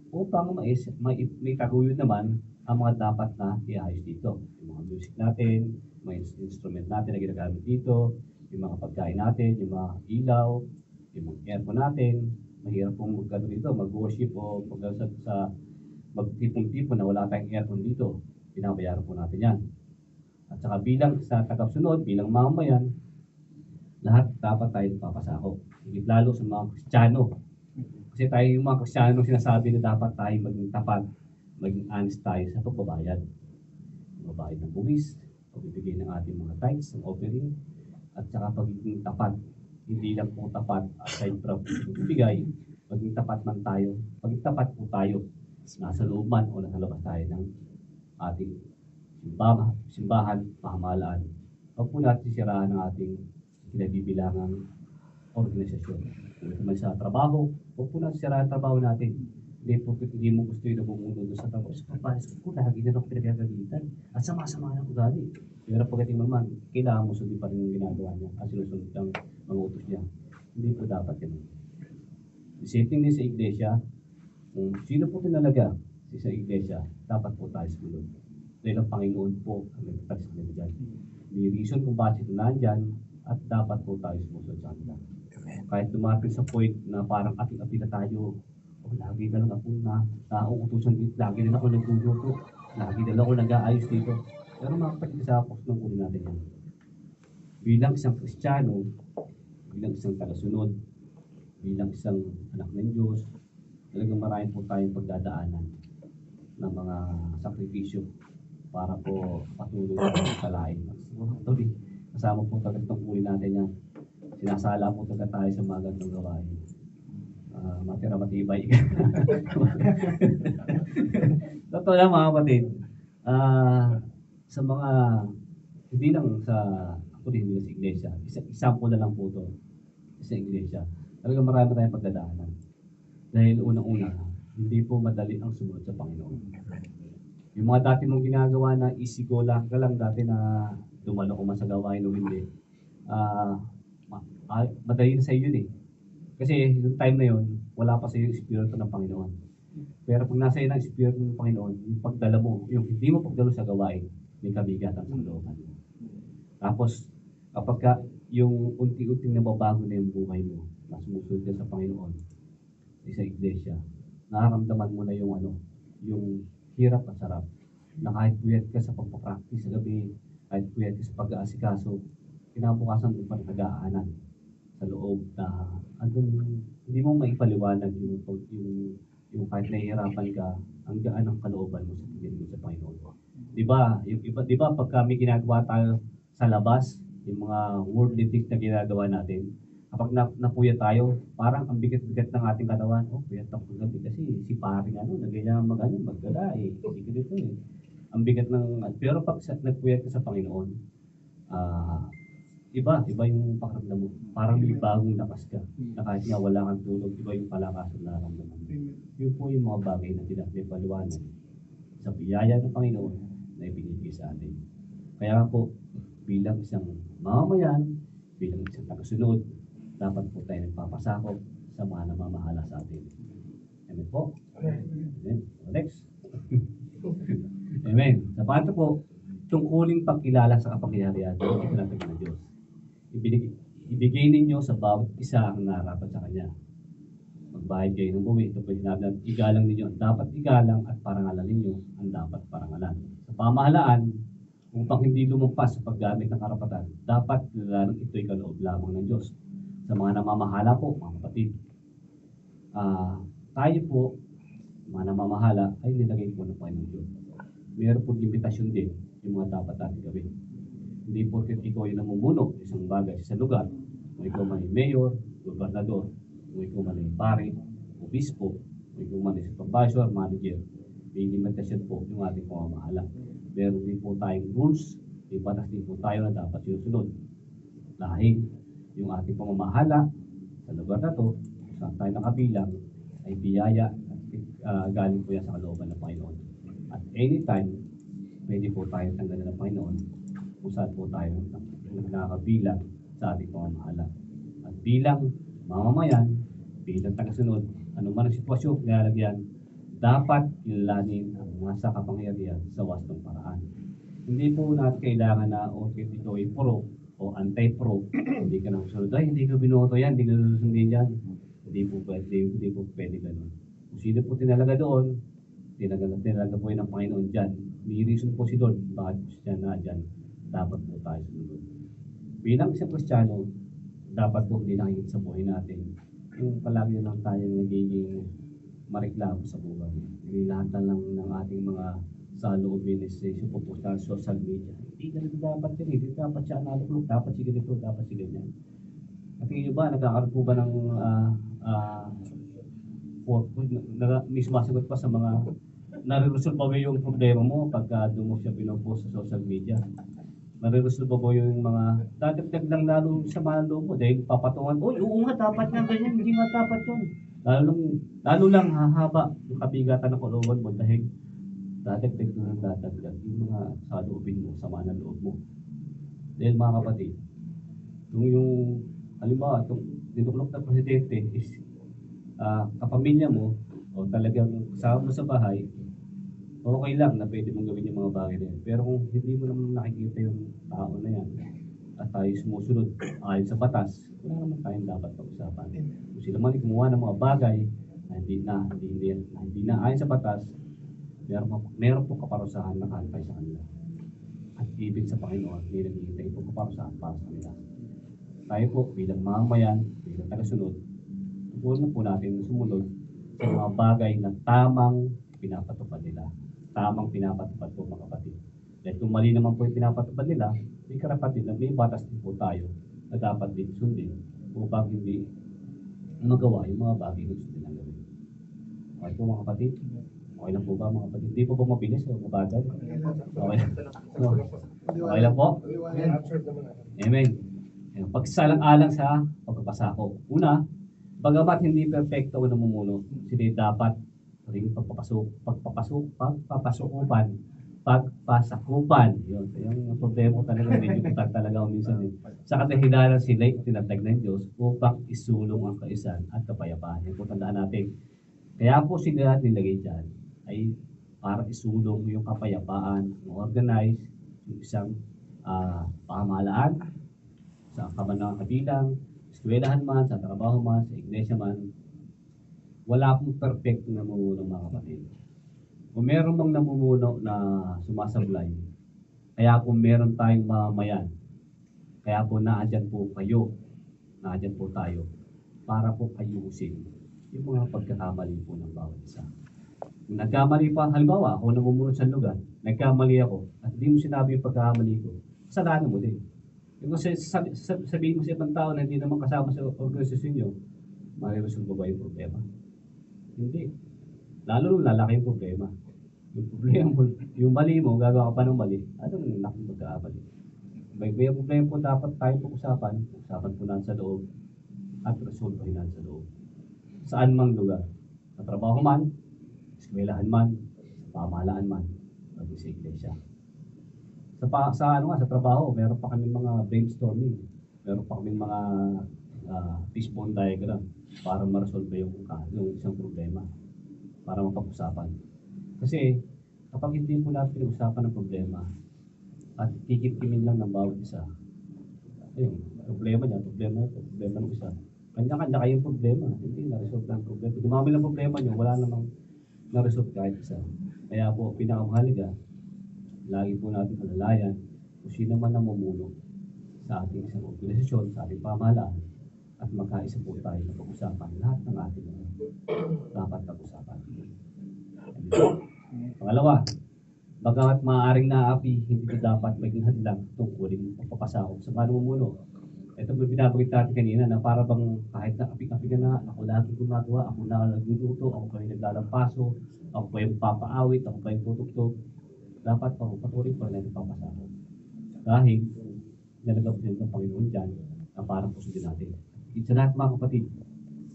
upang may taguyod naman ang mga dapat na iayos dito. Yung mga music natin, mga instrument natin na ginagamit dito, yung mga pagkain natin, yung mga ilaw, yung mga aircon natin. Mahirap pong magkano dito, mag-worship o sa magtipon-tipon na wala tayong aircon dito. Pinabayaran po natin yan. At saka bilang sa tagasunod, bilang mamayan, lahat dapat tayo nagpapasako. Higit lalo sa mga Kristiyano. Kasi tayo yung mga Kristiyano sinasabi na dapat tayo maging tapat, maging honest tayo sa pagbabayad. Pagbabayad ng buwis, pagbibigay ng ating mga tithes, ng offering, at saka pagiging tapat. Hindi lang po tapat aside from pagbibigay, maging tapat man tayo. Paging tapat po tayo, nasa loob man o nasa labas tayo ng ating simbahan, pamahalaan. Huwag po natin sisiraan ng ating kinabibilangang organisasyon. Kung ito man sa trabaho, huwag po natin sisiraan ang trabaho natin. Hindi mo gusto yung nabumundo sa trabaho. So, papalis ko, lagi na ako pinagagalitan. At sama-sama na ugali. Pero pagdating naman, kailangan mo sundin pa rin yung ginagawa niya at sinusunod ang mga utos niya. Hindi po dapat yun. The same thing din sa iglesia. Kung sino po tinalaga sa iglesia, dapat po tayo sumunod. Dahil ang Panginoon po ang nagtatas nila dyan. May reason kung bakit ito nandyan at dapat po tayo sumunod sa kanila. Kahit dumapit sa point na parang ating-api na tayo, lagi na lang ako na nauutusan dito, lagi na lang ako nagluto, lagi na lang ako nag-aayos dito. Pero makapatid sa apos ng uli natin yan. Bilang isang Kristiyano, bilang isang tagasunod, bilang isang anak ng Diyos, talagang marami po tayong pagdadaanan ng mga sakripisyo para po patuloy sa kalain. Ito din, kasama po talaga itong uli natin yan. Sinasala po talaga tayo sa mga gandang gawain. Matira matibay. Totoo lang mga kapatid. Sa mga, hindi lang sa, ako din sa iglesia, example na lang po ito sa iglesia. Talagang marami tayong pagdadaanan. Dahil unang-una, hindi po madali ang sumunod sa Panginoon. Yung mga dati mong ginagawa na easy go lang ka lang dati na dumalo ko man sa gawain o hindi, madali na sa iyo yun eh. Kasi yung time na yun, wala pa sa iyo yung Espiritu ng Panginoon. Pero pag nasa iyo ng Espiritu ng Panginoon, yung pagdala mo, yung hindi mo pagdalo sa gawain, may kabigatan sa looban. Tapos, kapag yung unti-unting nababago na yung buhay mo, na sumusunod ka sa Panginoon, sa iglesia, nakaramdaman mo na yung yung hirap at sarap. Na kahit puyat ka sa pagpapractice sa gabi, kahit puyat ka sa pag-aasikaso, kinabukasan mo pa rin nag-aanan sa loob na hindi mo maipaliwanag yung kahit nahihirapan ka, ang gaan ng kalooban mo sa pagdating mo sa Panginoon. Di ba pag kami ginagawa tayo sa labas, yung mga worldly things na ginagawa natin, kapag napuya tayo, parang ang bigat-bigat ng ating katawan. Puyat ako gabi kasi si paring nagaya maggala eh. Hindi ko dito eh. Ang bigat ng, pero pag nagpuyat ka sa Panginoon, iba yung pakiramdam mo. Parang may bagong lakas ka. Na kahit nga wala kang tulog, iba yung palakasan na naramdaman mo. Yun po yung mga bagay na pinapaliwanag sa biyaya ng Panginoon na ibinigay sa atin. Kaya po, bilang isang mamamayan, bilang isang tagasunod, dapat po tayo nagpapasakop sa mga namamahala sa atin. Amen po? Amen. Next. Amen. Sa pato po, tungkuling pagkilala sa kapangyarihan ng itinatag ng Diyos. Ibigay ninyo sa bawat isa ang narapat sa Kanya. Magbayad kayo ng buwi. Ito po sinabi na igalang ninyo. Dapat igalang at parangalan ninyo ang dapat parangalan. Sa pamahalaan, upang hindi lumampas sa paggamit ng karapatan, dapat nilalang ito'y kaloob lamang ng Diyos. Sa mga namamahala po, mga kapatid, tayo po, mga namamahala, ay nilagay po ng Panginoon Diyos. Mayroon po imbitasyon din yung mga dapat natin gawin. Hindi porket ikaw yung namumuno isang bagay sa lugar, o ikaw man ay mayor, gobernador, o ikaw man ay pare, obispo, o ikaw man ay supervisor, manager, may limitasyon po yung ating pamamahala. Meron din po tayong rules, may batas din po tayo na dapat sinusunod. Dahil yung ating pamamahala sa lugar na to, saan tayo nakabilang, ay biyaya at galing po yan sa kalooban ng Panginoon. At anytime, pwede po tayo tanggalin ng Panginoon kung saan po tayo nakakabilang sa ating pamamahala. At bilang mamamayan, bilang tagasunod, anuman ang sitwasyon nilalagyan, dapat kilalanin ang nasa kapangyarihan sa wastong paraan. Hindi po natin kailangan na okay, ito ay pro o anti-pro, hindi ka nang sunod, ay hindi ko binoto yan, hindi ko susundin yan. Hindi po pwede ganun. Kung sino po tinalaga doon, tinalaga po yun ng Panginoon dyan. May reason po si Lord, bakit siya na dyan, dapat po tayo sumunod. Bilang isang Kristiyano, dapat po hindi nakikita sa buhay natin yung palagi lang tayo nagiging mareklamo sa buhay. Hindi lahat na lang ng ating mga saloobin is pupunta sa social media. Hindi ganito dapat yun, hindi dapat siya analuklok, dapat siya ganito, dapat siya ganyan. At tingin nyo ba, nagkakaroon po ba ng may sumasagot pa sa mga nare-resolve ba yung problema mo pagka doon mo siya pinopost sa social media? Nare-resolve ba yung mga dadagdag lang lalo sa mga loob mo dahil papatungan, uy, oo nga, dapat nga ganyan, hindi nga dapat yun. Lalo lang hahaba yung kabigatan ng kalooban mo dahil dadagdag na dadagdag yung mga saloobin mo, sama ng loob mo. Dahil mga kapatid, yung halimbawa, itong dinuklok na presidente is kapamilya mo o talagang kasama mo sa bahay, okay lang na pwede mong gawin yung mga bagay na yan. Pero kung hindi mo naman nakikita yung tao na yan at tayo sumusunod ayon sa batas, wala naman tayong dapat pag-usapan. Kung sila man gumawa ng mga bagay na hindi na ayon sa batas, meron po kaparusahan na kantay sa kanila. At ibig sa Panginoon, hindi naghihintay po kaparusahan para sa kanila. Tayo po bilang mamamayan, bilang tagasunod, tugunan po natin sumunod sa mga bagay na tamang pinapatupad nila. Tamang pinapatupad po mga kapatid. Dahil kung mali naman po yung pinapatupad nila, may karapatan na may batas din po tayo na dapat din sundin upang hindi magawa yung mga bagay na gusto nilang gawin. Okay po mga kapatid? Okay lang po ba mga kapatid? Hindi po ba mabilis o mabagal? Okay lang. Okay lang po? Amen. Pagsalang-alang sa pagpapasako. Una, bagamat hindi perfecto ang namumuno, sila dapat ring pagpapasakupan. Yun. Yung problema talaga, medyo putak talaga ako minsan. Sa kadahilanan sila tinatag ng Diyos upang isulong ang kaisan at kapayapaan. Yan po tandaan natin. Kaya po sila nilagay dyan ay para isulong yung kapayapaan, organize, yung isang pamahalaan, sa kabanang kabilang, eskwelahan man, sa trabaho man, sa iglesia man, wala akong perfect na namumuno mga kapatid. Kung meron bang namumuno na sumasablay, kaya kung meron tayong mamamayan, kaya po naandyan po kayo, naandyan po tayo, para po ayusin yung mga pagkakamali po ng bawat isa. Kung nagkamali pa, halimbawa, ako namumuno sa lugar, nagkamali ako, at hindi mo sinabi yung pagkakamali ko, kasalanan mo din. Kung sabihin mo sa ibang tao na hindi naman kasama sa organisasyon nyo, mariresolve ba yung problema? Hindi. Lalo nung lalaki yung problema. Yung mali mo, gagawa ka pa ng mali, anong laking magkaabali? May problema po dapat tayo pag-usapan po natin sa loob at resolve natin sa loob. Saan mang lugar. Sa trabaho man, eskwelahan man, sa pamahalaan man, pag sa iglesia. Sa trabaho, meron pa kaming mga brainstorming. Meron pa kaming mga fishbone diagram para ma-resolve yung isang problema. Para mapag-usapan. Kasi kapag hindi po natin pinag-usapan ng problema at kikip-kimin lang ng bawat isa, ayun, problema niya, problema ng isa. Kanya-kanya kayong problema, hindi na-resolve ng problema. Kung dumami ng problema niyo, wala namang na-resolve kahit isa. Kaya po, pinakamahalaga, lagi po natin alalayan kung sino man namumuno sa ating isang organisasyon, sa ating pamahalaan, at magkaisa po tayo na pag-usapan lahat ng ating dapat pag-usapan. Pangalawa, Bagamat maaaring naapi, hindi ito dapat maging hadlang tungkulin ang pagpapasakop sa panumuno. Ito ba binabanggit natin kanina na para bang kahit na apik-apik ka na, ako lagi gumagawa, ako na nagluluto, ako pa yung naglalampaso, ako pa yung papaawit, ako pa yung tutugtog. Dapat patuloy pa rin ang pagpapasakop. Dahil nalagap din ng Panginoon dyan na parang pusundin natin. Sa lahat mga kapatid,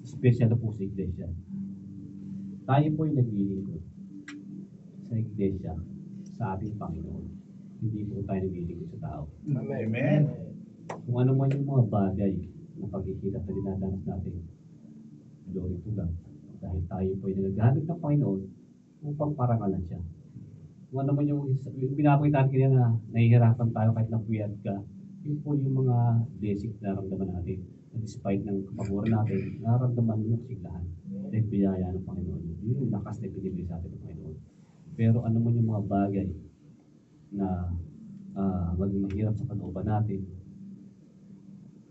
special na po sa iglesia. Tayo po yung naglilingkod sa iglesia, sa ating Panginoon. Hindi po tayo naglilingkod sa tao. Amen. Kung ano man yung mga bagay na pagkikita na dinadanas natin, glory to God. Dahil tayo po yung naghahanap ng Panginoon upang parangalan siya. Kung ano man yung pinapakita natin kanina na nahihirapan tayo kahit napuyat ka, yun po yung mga basic na naramdaman natin. Despite ng kapaguran natin, nararamdaman mo yung kasiglahan. Dahil biyaya ng Panginoon. Yun yung lakas na pinibigay sa atin ng Panginoon. Pero ano man yung mga bagay na maging mahirap sa kalooban natin,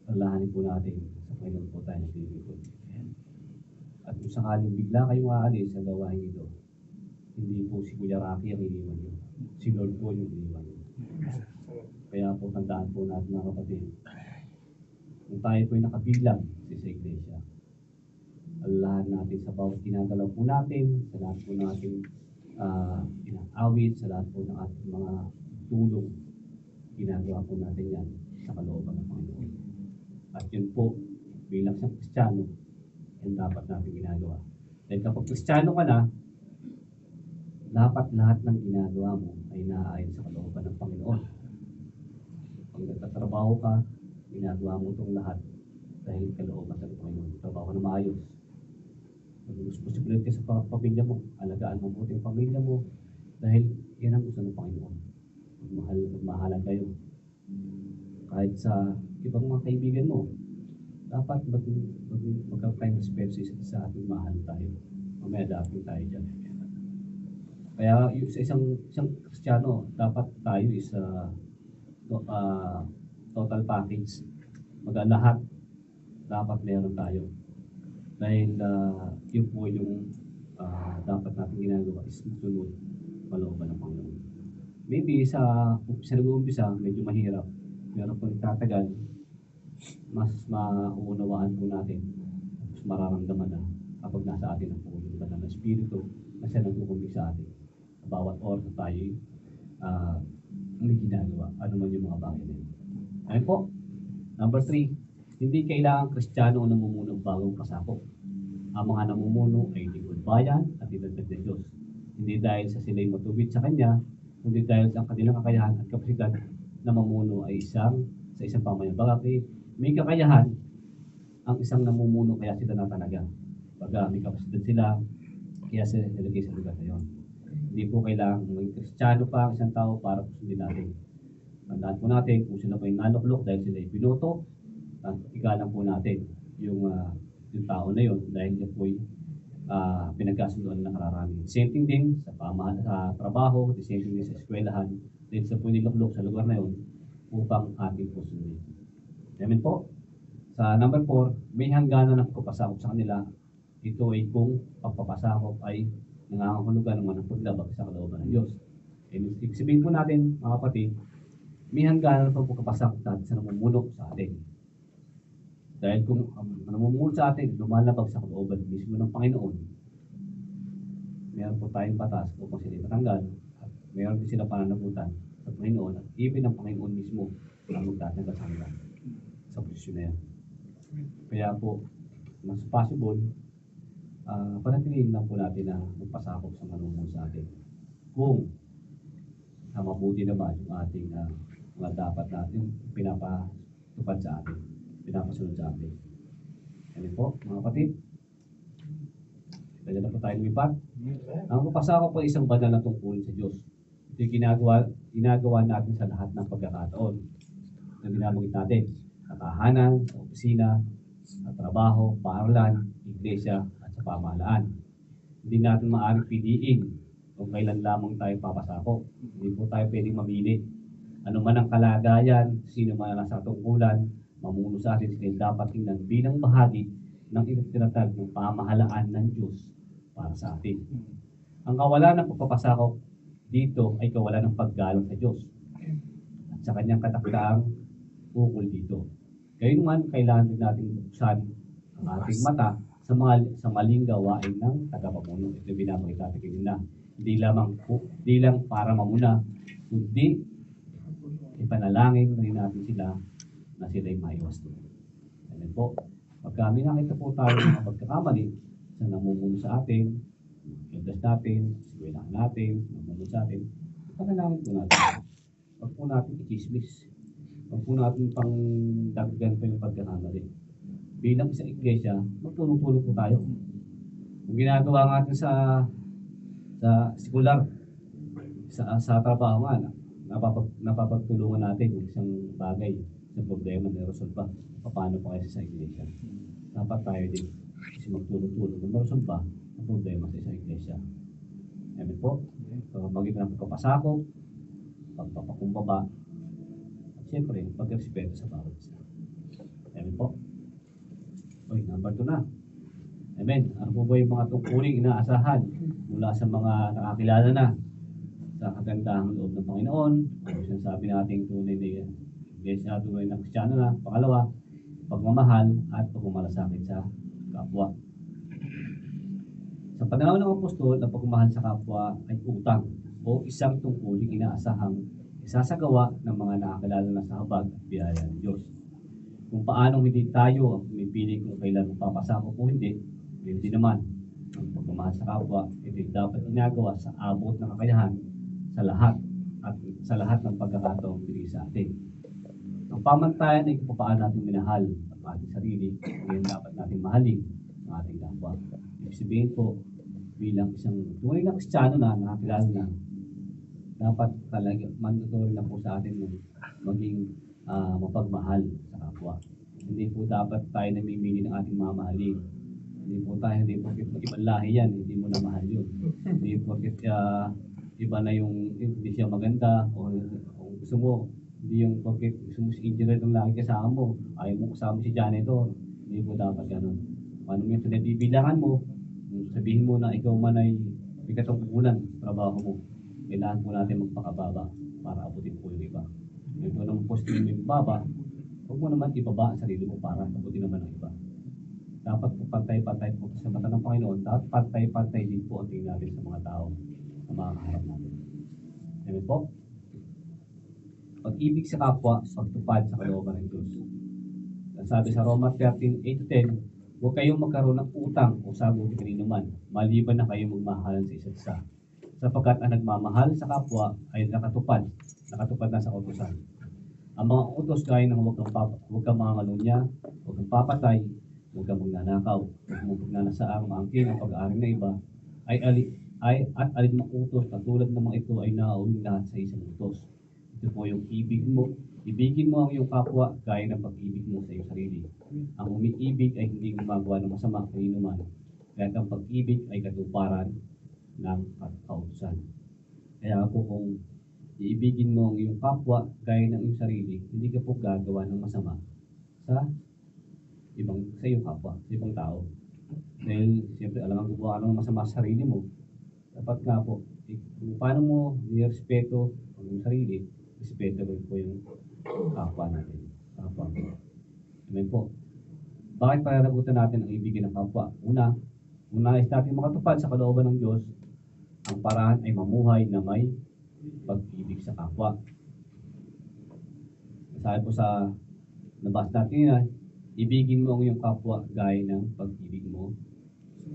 alahanin po natin sa Panginoon po tayo naglilingkod. At kung sakaling bigla kayong aalis sa gawain ito, hindi po si Kuya Rocky ang iniwan niyo. Si Lord po yung iniwan niyo. Kaya po tandaan po natin mga kapatid, kung tayo po ay nakabilang sa iglesia, alahanin natin sa bawat ginagalaw po natin, sa lahat po natin inaawit, sa lahat po ng ating mga tulong, ginagawa po natin yan sa kalooban ng Panginoon. At yun po, bilang isang Kristiyano, yan dapat natin ginagawa. Dahil kapag Kristiyano ka na, dapat lahat ng ginagawa mo ay naaayon sa kalooban ng Panginoon. Pag nagtatrabaho ka, ginagawa mo itong lahat dahil kalooban ng Panginoon. Trabaho na maayos. Responsibility ka sa pamilya mo, alagaan mo buti ang pamilya mo dahil yan ang gusto ng Panginoon. Magmahalan kayo. Kahit sa ibang mga kaibigan mo, dapat magkaroon tayong respeto sa ating mahal tayo. Mamaya dapat tayo dyan. Kaya sa isang Kristiyano, dapat tayo is total package. Lahat dapat meron tayo. Dahil yun po yung dapat natin ginagawa is sunod malooban ng Panginoon. Maybe sa nag-uumpisa, medyo mahirap. Pero kung tatagal, mas mauunawaan po natin, mas mararamdaman na kapag nasa atin ang po yung banal na Espiritu na siya nagkukumbig sa atin. Sa bawat oras na tayo may ginagawa, ano man yung mga bagay na yun. Ayun po. Number 3, hindi kailangan Kristiyano ang namumuno bagong pasakop. Ang mga namumuno ay lingkod bayan at dinagdag ng Diyos. Hindi dahil sa sila'y matubid sa Kanya, kundi dahil sa kanilang kakayahan at kapasidad na mamuno ay sa isang pamayan. Bakit may kakayahan ang isang namumuno kaya sila natalaga. Baga may kapasidad sila kaya sila nilagay sa lugar na yun. Hindi po kailangan maging Kristiyano pa ang isang tao para sundin natin. Tandaan po natin kung sila pa yung naluklok dahil sila ay binoto, igalang po natin yung tao na yun dahil niya po pinagkasunduan ng kararami. Same thing din sa sa trabaho, the same thing din sa eskwelahan, dahil sa po niluklok sa lugar na yun upang ating po sundin. Amen po. Sa number 4, may hangganan ng pagpapasakop sa kanila. Ito ay kung pagpapasakop ay nangangahulugan ng manang paglabag sa kalooban ng Diyos. Ibig sabihin po natin, mga kapatid, may hangganan ng pagpapasakop natin sa namumuno sa atin. Dahil kung namumuno sa atin, lumalabag sa kalooban mismo ng Panginoon, meron po tayong batas upang sila matanggal at meron din sila pananagutan sa Panginoon at even ang Panginoon mismo ang magtatanggal sa kanila sa posisyon na yan. Kaya po, mas possible, panatilihin lang po natin na magpasakop sa manumuno sa atin. Kung mabuti naman yung ating mga dapat natin pinapatupad sa atin, pinapasunod sa atin. Ano po, mga kapatid? Kaya na po tayo lumipat. Ang pagpasakop po ay isang banal na tungkulin sa Diyos. Ito yung ginagawa natin sa lahat ng pagkakataon na binabanggit natin. Sa tahanan, sa opisina, sa trabaho, paaralan, iglesia, at sa pamahalaan. Hindi natin maaaring piliin kung kailan lamang tayo papasakop. Hindi po tayo pwedeng mamili. Ano man ang kalagayan, sino man ang nasa tungkulan, mamuno sa atin sila dapat tingnan bilang bahagi ng itinatag ng pamahalaan ng Diyos para sa atin. Ang kawalan ng pagpapasakop, dito ay kawalan ng paggalang sa Diyos at sa kanyang katakdaang ukol dito. Gayun man, kailangan din natin buksan ang ating mata sa maling gawain ng tagapamuno. Ito binabagay natin kanina. Hindi lang para mamuna, kundi ipanalangin rin natin sila na sila'y maiwas doon. Amen po. Pagka may nakita po tayo ng mga pagkakamali sa namumuno sa atin, elders natin, siwilaan natin, namumuno sa atin, ipanalangin po natin. Huwag po natin ikismis. Huwag po natin pang dagdagan pa yung pagkakamali. Bilang isang iglesia, magtulong-tulong po tayo. Kung ginagawa natin sa sekular, sa trabaho nga, napapagtulungan natin yung isang bagay, isang problema na resolve pa. Paano pa kasi sa iglesia? Dapat tayo din kasi magtulong-tulong kung resolve pa ang problema sa isang iglesia. Amen po. So, magitan ng pagpapasakop, pagpapakumbaba, at siyempre, pagrespeto sa bawat isa. Amen po. Okay, number 2 na. Amen. Ano po ba yung mga tungkuling inaasahan mula sa mga nakakilala na sa kagandahang loob ng Panginoon? Ano sinasabi natin tunay na iglesia, tunay na Kristiyano na? Pangalawa, pagmamahal at pagmamalasakit sa kapwa. Sa panahon ng apostol, ang pagmamahal sa kapwa ay utang o isang tungkuling inaasahang isasagawa ng mga nakakilala na sa habag at biyaya ng Diyos. Kung paano hindi tayo ang pumipili kung kailan magpapasako o hindi naman ang pagmamahal sa kapwa, ito dapat ginagawa sa abot ng kakayahan sa lahat at sa lahat ng pagkakataong binigay sa atin. Ang pamantayan ay kung paano natin minahal ang ating sarili, ngayon dapat natin mahalin ang ating kapwa. Ibig sabihin po, bilang isang tunay na Kristiyano na nakakilala na, dapat talaga mandatory na po sa atin maging mapagmahal sa kapwa. Hindi po dapat tayo namimili ng ating mamahalin. Hindi po ibang lahi yan, hindi mo na mahal yun. Hindi porket iba na yung hindi siya maganda o gusto mo, hindi yung porket gusto mo si engineer ng lagi kasama mo, ayaw mo kasama si janitor. Hindi po dapat ganun. Ano yung pinabibilangan mo, sabihin mo na ikaw man ay may katungkulan sa trabaho mo. Kailangan po natin magpakababa para abutin po yung iba. Ito naman po sa may baba, huwag mo naman ibaba ang sarili mo para abutin naman ang iba. Dapat po pantay-pantay po sa mata ng Panginoon. Dapat pantay-pantay din po ang tingin natin sa mga tao na makakaharap natin. Amen po? Pag-ibig sa kapwa, pagtupad sa kalooban ng Diyos. Sabi sa Roma 13:8-10, huwag kayong magkaroon ng utang o sagot kanino man, maliban na kayong magmahalan sa isa't isa. Sapagkat ang nagmamahal sa kapwa ay nakatupad na sa utusan. Ang mga utos gaya ng huwag kang mangangalunya, huwag kang papatay, huwag kang magnanakaw, huwag mong pagnanasaang maangkin ang pag-aaring na iba, at alin mga utos katulad ng mga ito ay naauling lahat sa isang utos. Ito po yung ibigin mo ang iyong kapwa gaya ng pag-ibig mo sa iyong sarili. Ang umiibig ay hindi gumagawa ng masama kanino man, kaya ang pag-ibig ay katuparan ng kautusan. Kaya po kung iibigin mo ang iyong kapwa gaya ng iyong sarili, hindi ka po gagawa ng masama sa iyong kapwa, sa ibang tao. Dahil siyempre alam ang gumawa ng masama sa sarili mo, dapat nga po, kung paano mo nirespeto ang iyong sarili, respeto rin po yung kapwa natin. Kapwa. Amen po. Bakit pananagutan natin ang ibigin ng kapwa? Una is natin makatupad sa kalooban ng Diyos. Ang paraan ay mamuhay na may pag-ibig sa kapwa. Sabi po sa nabas natin na, ibigin mo ang iyong kapwa gaya ng pag-ibig mo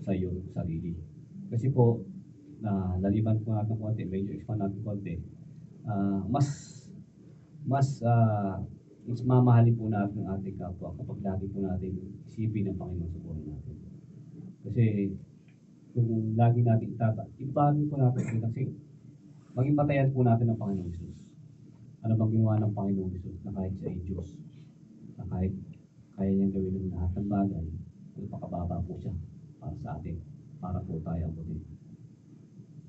sa iyong sarili. Kasi po, naliban po natin konti, medyo expand natin konti, mas mamahalin po natin ang ating kapwa kapag lagi po natin isipin ng Panginoon sa buhay natin. Kasi kung lagi natin ibagin po natin kasi maging patayan po natin ng Panginoon Jesus. Ano bang ginawa ng Panginoon Jesus na kahit siya ay Diyos, na kahit kaya niyang gawin ng lahat ng bagay, napakababa po siya para sa atin, para po tayo abutin.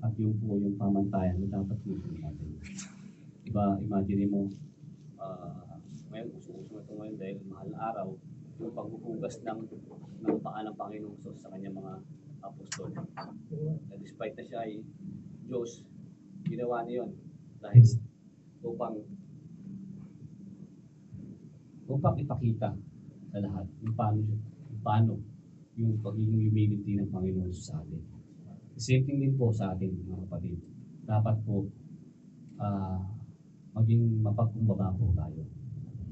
At yung po yung pamantayan na dapat gusto natin. Diba, imagine mo, ngayon uso-uso ito ngayon dahil mahal na araw, yung paghuhugas ng paa ng Panginoong Sos sa kanyang mga apostol. Na despite na siya ay Diyos, Ginawa niya yun dahil upang ipakita sa lahat kung paano yung pagiging humility ng Panginoon sa atin. Same thing din po sa atin mga kapatid. Dapat po maging mapagkumbaba po tayo.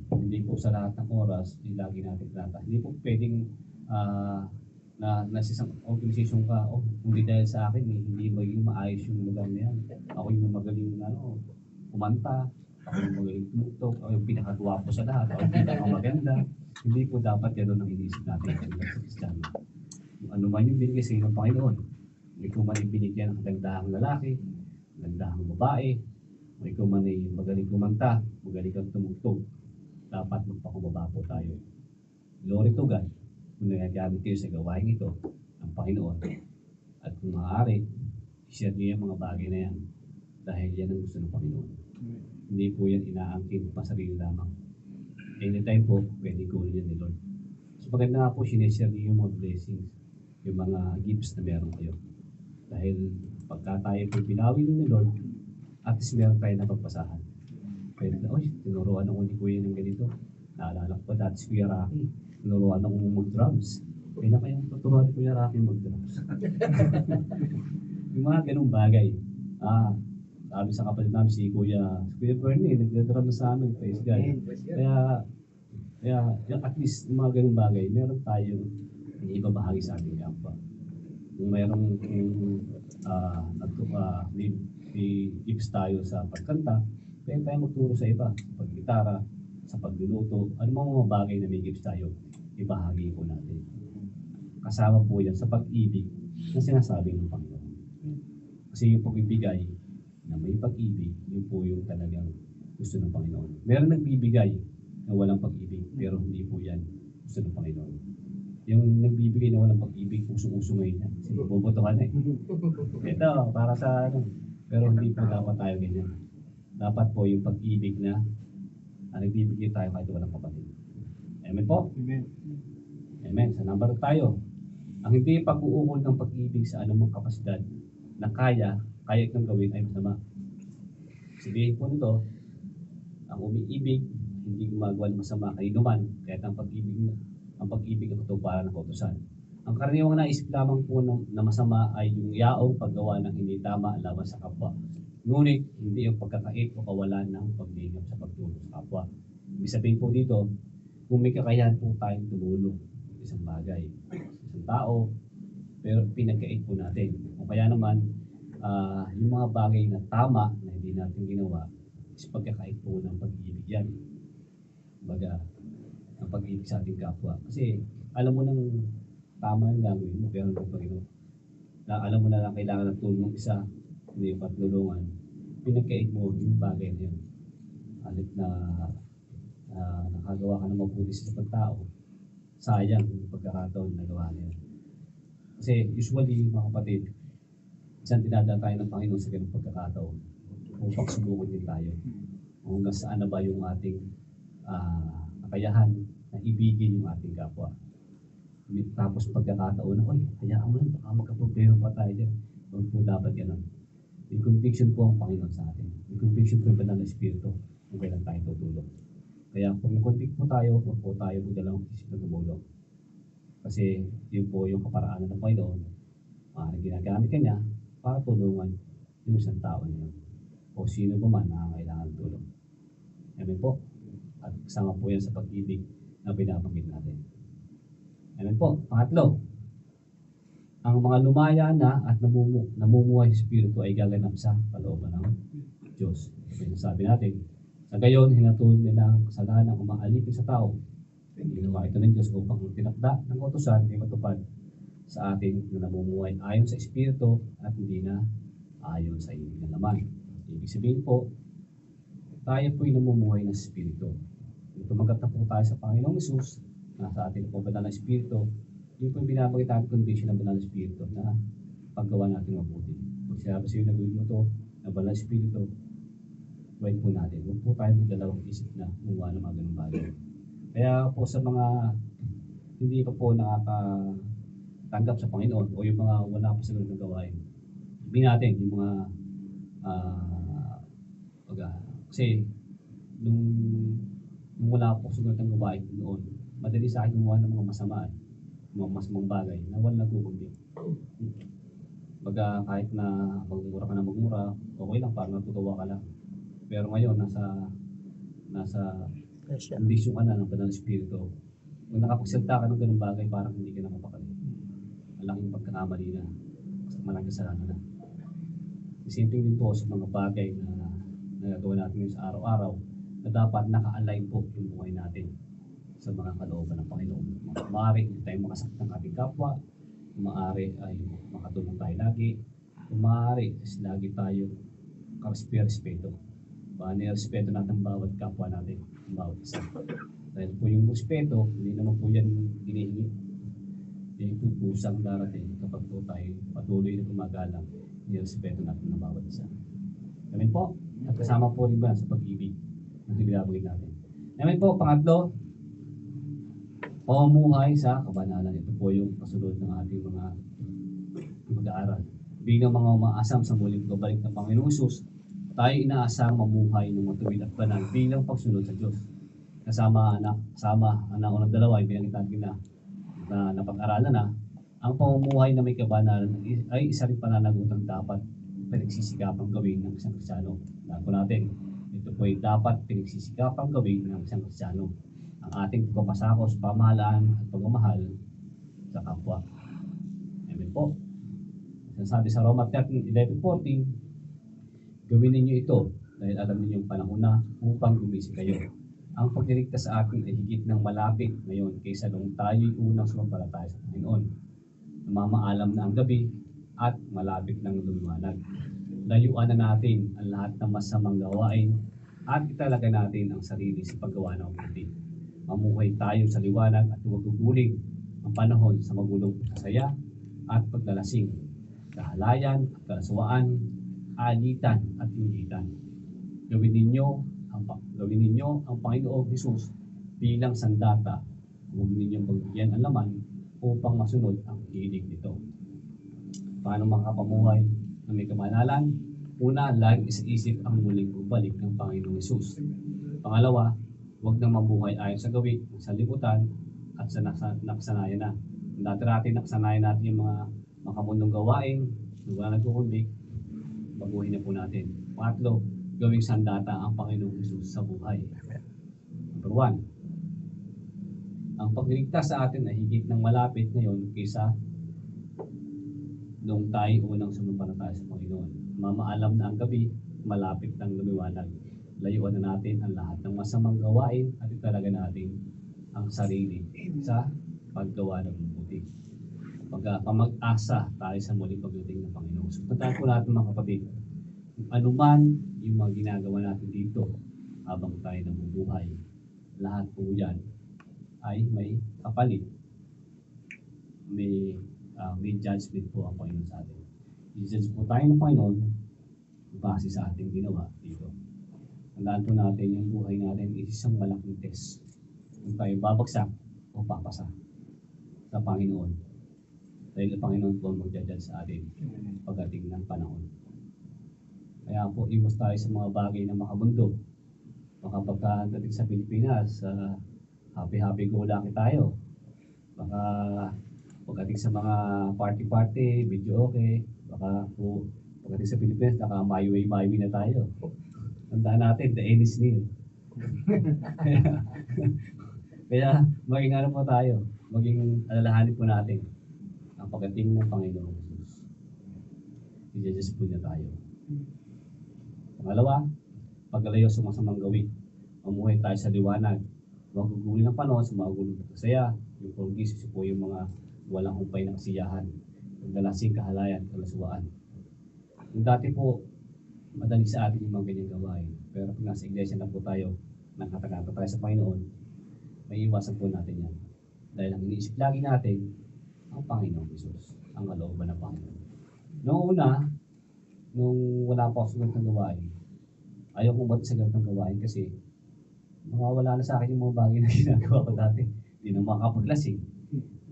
Hindi po sa lahat ng oras, lagi natin tinata. Hindi po pwedeng na nasa isang organization ka, hindi dahil sa akin, hindi maging maayos yung lugar na yan. Ako yung magaling kumanta, ako yung magaling tumugtog, ako yung pinakagwapo sa lahat, ako yung pinakamaganda. Hindi po dapat yan ang inisip natin sa Kristiyano. Kung ano man yung binigay sa inyo ng Panginoon, hindi ko man ibinigyan ng gandahang lalaki, gandahang babae, o ikaw man ay magaling kumanta, magaling kang tumugtog, dapat magpakumbaba po tayo. Glory to God, kung nagagamit kayo sa gawain ito ng Panginoon, at kung maaari, share niyo yung mga bagay na yan dahil yan ang gusto ng Panginoon. Hindi po yan inaangkin pa sarili lamang. Anytime po, pwede ko yan ni Lord. So maganda nga po, sineshare niyo yung mga blessings, yung mga gifts na meron kayo. Dahil pagka tayo po pinawi ni Lord, at least meron tayo na pagpasahan. Pwede na, tinuruan ako ni Kuya ng ganito. Naalala ko pa dati si Kuya Rocky. Tinuruan ako mag-drums. Kaya na kayang tuturuan ni Kuya Rocky mag-drums. Yung mga ganung bagay. Sabi sa kapatid namin si Kuya Bernie, nag-drum sa amin, praise God. Kaya at least yung mga ganung bagay, meron tayong ibabahagi sa ating kapwa. Kung mayroong tips tayo sa pagkanta, pwede tayo magturo sa iba, sa paggitara, sa pagluluto, ano mga bagay na may gifts tayo, ibahagi po natin. Kasama po yan sa pag-ibig na sinasabi ng Panginoon. Kasi yung pagbibigay na may pag-ibig, yun po yung talagang gusto ng Panginoon. Meron nagbibigay na walang pag-ibig, pero hindi po yan gusto ng Panginoon. Yung nagbibigay na walang pag-ibig, uso-uso ngayon yan. Kasi bobotohan eh. Ito, para sa pero hindi po dapat tayo ganyan. Dapat po yung pag-ibig na nagbibigay tayo kahit walang kapatid. Amen po? Amen. Amen. Sa number tayo. Ang hindi pag-uukol ng pag-ibig sa anumang kapasidad na kaya itong gawin ay masama. Sabihin po nito, ang umiibig, hindi gumagawa ng masama kanino man, kahit ang pag-ibig ang katuparan ng kautusan. Ang karaniwang naisip lamang po na masama ay yung yaong paggawa ng hindi tama laban sa kapwa. Ngunit hindi yung pagkakait o kawalan ng paglingap sa pagtulong sa kapwa. Ibig sabihin po dito, kung may kakayahan po tayong tumulong isang bagay, isang tao, pero pinagkait po natin. O kaya naman, yung mga bagay na tama na hindi natin ginawa, is pagkakait po ng pag-ibig yan. Baga, ang pag-ibig sa ating kapwa. Kasi alam mo nang tama yung gagawin mo, pero ng Panginoon. Alam mo na lang kailangan ng tulong ng isa, hindi yung patulungan. Pinagkait mo yung bagay na yun. Halit na nakagawa ka ng mabuti sa pagtao, sayang yung pagkakataon na gawa na yun. Kasi usually, mga kapatid, isang dinadaan tayo ng Panginoon sa ganung pagkakataon upang subukan din tayo. Hanggang saan na ba yung ating kakayahan na ibigin yung ating kapwa. Tapos pagkakataon na, hayaan mo lang, baka magka-problema pa tayo dyan. Huwag po dapat ganun. Yung conviction po ang Panginoon sa atin. Yung conviction po yung Banal na Espiritu kung kailan tayo tutulong. Kaya kung yung-convict po tayo, huwag po tayo magdalawang isip na tumulong. Kasi yun po yung kaparaanan ng Panginoon. Ginagamit ka niya para tulungan yung isang tao niya. O sino ba man na kailangan tulong. Amen po. At kasama po yan sa pag-ibig na pinabanggit natin. Amen po. Pangatlo, ang mga lumaya na at namumuhay sa Espiritu ay gaganap sa kalooban ng Diyos. Sabi natin, sa gayon, hinatulad nila ang kasalanan ng umaalipin sa tao. Ginawa ito ng Diyos upang ang tinakda ng utusan ay matupad sa atin na namumuhay ayon sa Espiritu at hindi na ayon sa ibig na laman. Ibig sabihin po, tayo po'y namumuhay ng Espiritu. Kung tumagat na po tayo sa Panginoong Isus, nasa atin po Banal na Espiritu, yun po yung binabagay tayong condition ng Banal na Espiritu na paggawa natin mabuti. Kung sinabi sa iyo na gawin mo ito, ng Banal na Espiritu, gawin po natin. Huwag po tayo magdalawang isip na gumawa ng mga ganung bagay. Kaya po sa mga hindi pa po nakakatanggap sa Panginoon o yung mga wala pa sa ganung gawain, sabihin natin yung mga Kasi nung wala po sugat ng gawain ko noon, madali sa akin gumawa ng mga masama, mga masamang bagay na wala nagkukundi. Kahit na magmura ka na magmura, okay lang, parang natutuwa ka lang. Pero ngayon, nasa kondisyon ka na ng Banal Espiritu. Kung nakapagsalita ka ng ganung bagay, parang hindi ka na mapakali. Malaking pagkakamali na, malaking kasalanan na. Isipin din po sa mga bagay na nagagawa natin ngayon sa araw-araw na dapat naka-align po yung buhay natin sa mga kalooban ng Panginoon. Maaari hindi tayo makasakit ng ating kapwa, maaari ay makatulong tayo lagi, maaari lagi tayo karespeto. Respeto natin bawat kapwa natin, bawat isa. Dahil po yung respeto, hindi naman po yan hinihingi. Yung po pusang darating kapag po tayo patuloy na gumagalang, respeto natin ng bawat isa. Amen po. At kasama po rin ba sa pag-ibig na binabagay natin. Amen po. Pangatlo, pamumuhay sa kabanalan. Ito po yung kasunod ng ating mga mag-aaral. Bilang mga umaasam sa muling pagbabalik ng Panginoong Hesus, tayo inaasang mamuhay ng matuwid at banal bilang pagsunod sa Diyos. Kasama ang unang dalawa, yung binanggit natin na napag-aralan na, ang pamumuhay na may kabanalan ay isa rin pananagutan dapat pinagsisikapang gawin ng isang Kristiyano. Lahat po natin, ito po ay dapat pinagsisikapang gawin ng isang Kristiyano. Ang ating pagpapasakos, pamahalaan at pagmamahal sa kapwa. Amen po. Sabi sa Roma 11:14, gawin ninyo ito dahil alam ninyo yung panahon na upang gumising kayo. Ang pagliligtas sa atin ay higit ng malapit ngayon kaysa nung tayo'y unang sumampalataya sa Panginoon. Namamaalam na ang gabi at malapit ng lumiwanag. Layuan na natin ang lahat ng masamang gawain at italaga natin ang sarili sa paggawa ng mabuti. Mamuhay tayo sa liwanag at huwag guguling ang panahon sa magulong kasaya at paglalasing, kahalayan at kalaswaan, alitan at inggitan. Gawin ninyo ang Panginoong Hesus bilang sandata. Huwag ninyong pagbigyan ang laman upang masunod ang hilig nito. Paano makapamuhay na may kamanalan? Una, laging isa-isip ang muling pagbalik ng Panginoong Hesus. Pangalawa, huwag nang mamuhay ayon sa gawin ng sanlibutan at sa nakasanayan na. Dati nakasanayan natin yung mga makamundong gawain, wala nagkukundi, baguhin na po natin. Pangatlo, gawing sandata ang Panginoong Hesus sa buhay. Number 1, ang pagliligtas sa atin ay higit ng malapit ngayon kaysa nung tayo unang sumampalataya sa Panginoon. Mamaalam na ang gabi, malapit ng lumiwanag. Layuan na natin ang lahat ng masamang gawain at italaga natin ang sarili sa paggawa ng mabuti. Pag-asa tayo sa muling pagdating ng Panginoon. So, tandaan po natin mga kapatid, ano man yung mga ginagawa natin dito habang tayo nabubuhay, lahat po yan ay may kapalit. May judgment po ang Panginoon sa atin. I-judge po tayo ng Panginoon base sa ating ginawa dito. Tandaan po natin yung buhay natin is isang malaking test. Kung tayo babagsak o papasa sa Panginoon. Dahil ang Panginoon po ang mag-judge sa atin pagdating ng panahon. Kaya po, iwas tayo sa mga bagay na makabundo. Baka pagkadating sa Pilipinas, happy-happy go lucky tayo. Baka pagdating sa mga party-party, video okay. Baka po, pagdating sa Pilipinas, naka-my-way na tayo. Tandaan natin, the end is near. Kaya maging ano po tayo, maging alalahanin po natin ang pagdating ng Panginoong Jesus. I-judge po niya tayo. Pangalawa, paglalayo sa masamang gawin. Mamuhay tayo sa liwanag. Huwag gugulin ng panahon sa mga gulong kasaya. Yung pag-isip po yung mga walang humpay na kasiyahan. Pagdalasing kahalayan, kalaswaan. Yung dati po, madali sa atin yung mga ganyang gawain. Pero kung nasa iglesia na po tayo, nakatagata tayo sa Panginoon, may iwasan po natin yan. Dahil ang iniisip lagi natin, ang Panginoong Jesus, ang kalooban ng Panginoon. Noong una, nung wala pa ako sa ganitong gawain, ayaw kong ba't sa ganitong gawain kasi mawawala na sa akin yung mga bagay na ginagawa ko dati. Hindi na makakapaglasing,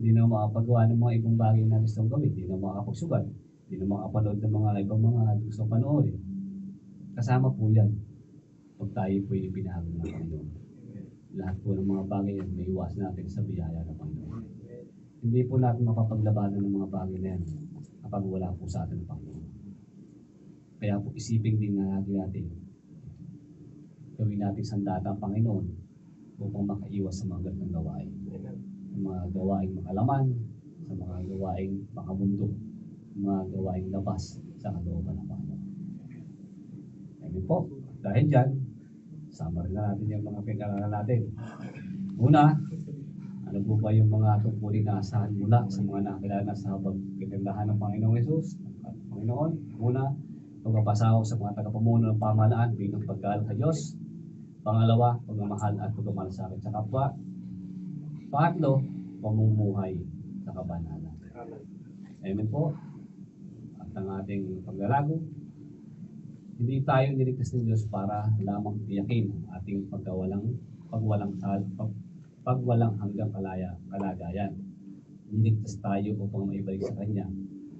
hindi na makakapagawa ng mga ibang bagay na gusto kong gawin, hindi na makakapagsugat, hindi na makakapanood ng mga ibang mga gusto kong panoorin. Kasama po yan pag tayo po yung binago ng Panginoon. Lahat po ng mga bagay yan, may iwas natin sa biyaya ng Panginoon. Hindi po natin mapapaglabanan ng mga bagay na yan kapag wala po sa atin ng Panginoon. Kaya po isipin din na lagi natin, gawin natin sandata ang Panginoon upang makaiwas sa mga ganitong gawain. Sa mga gawaing makalaman, sa mga gawaing makamundo, mga gawaing labas sa kalooban ng Panginoon. Amen po. Dahil dyan, sama rin na natin yung mga pinag-aralan natin. Una, ano po ba yung mga tungkulin na asahan mula sa mga nakilala sa pagkagandahan ng Panginoong Yesus? Panginoon, una, pagpapasaw sa mga tagapamuno ng pamahalaan bilang pagkaal sa Diyos. Pangalawa, pagmamahal at pagmamalasakit sa kapwa. Pangatlo, pamumuhay sa kabanalan. Amen po. At ang ating paglalago, hindi tayo niligtas ng Diyos para lamang tiyakin ang ating pagwalang hanggang kalagayan. Niligtas tayo upang maibalik sa Kanya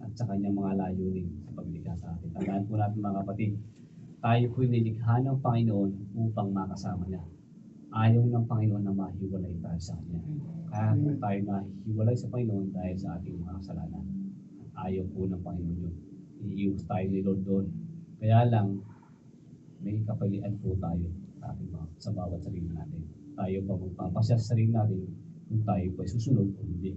at sa Kanyang mga layunin sa paglikha sa atin. Tandaan po natin mga kapatid, tayo po'y nilikha ng Panginoon upang makasama niya. Ayaw ng Panginoon na mahiwalay tayo sa Kanya. Kaya po tayo nahiwalay sa Panginoon dahil sa ating mga kasalanan. Ayaw po ng Panginoon yun. Iiwas tayo ni Lord doon. Kaya lang, may kapalian po tayo sa bawat sarili natin. Tayo pa magpapasya sa sarili natin kung tayo po ay susunod o hindi.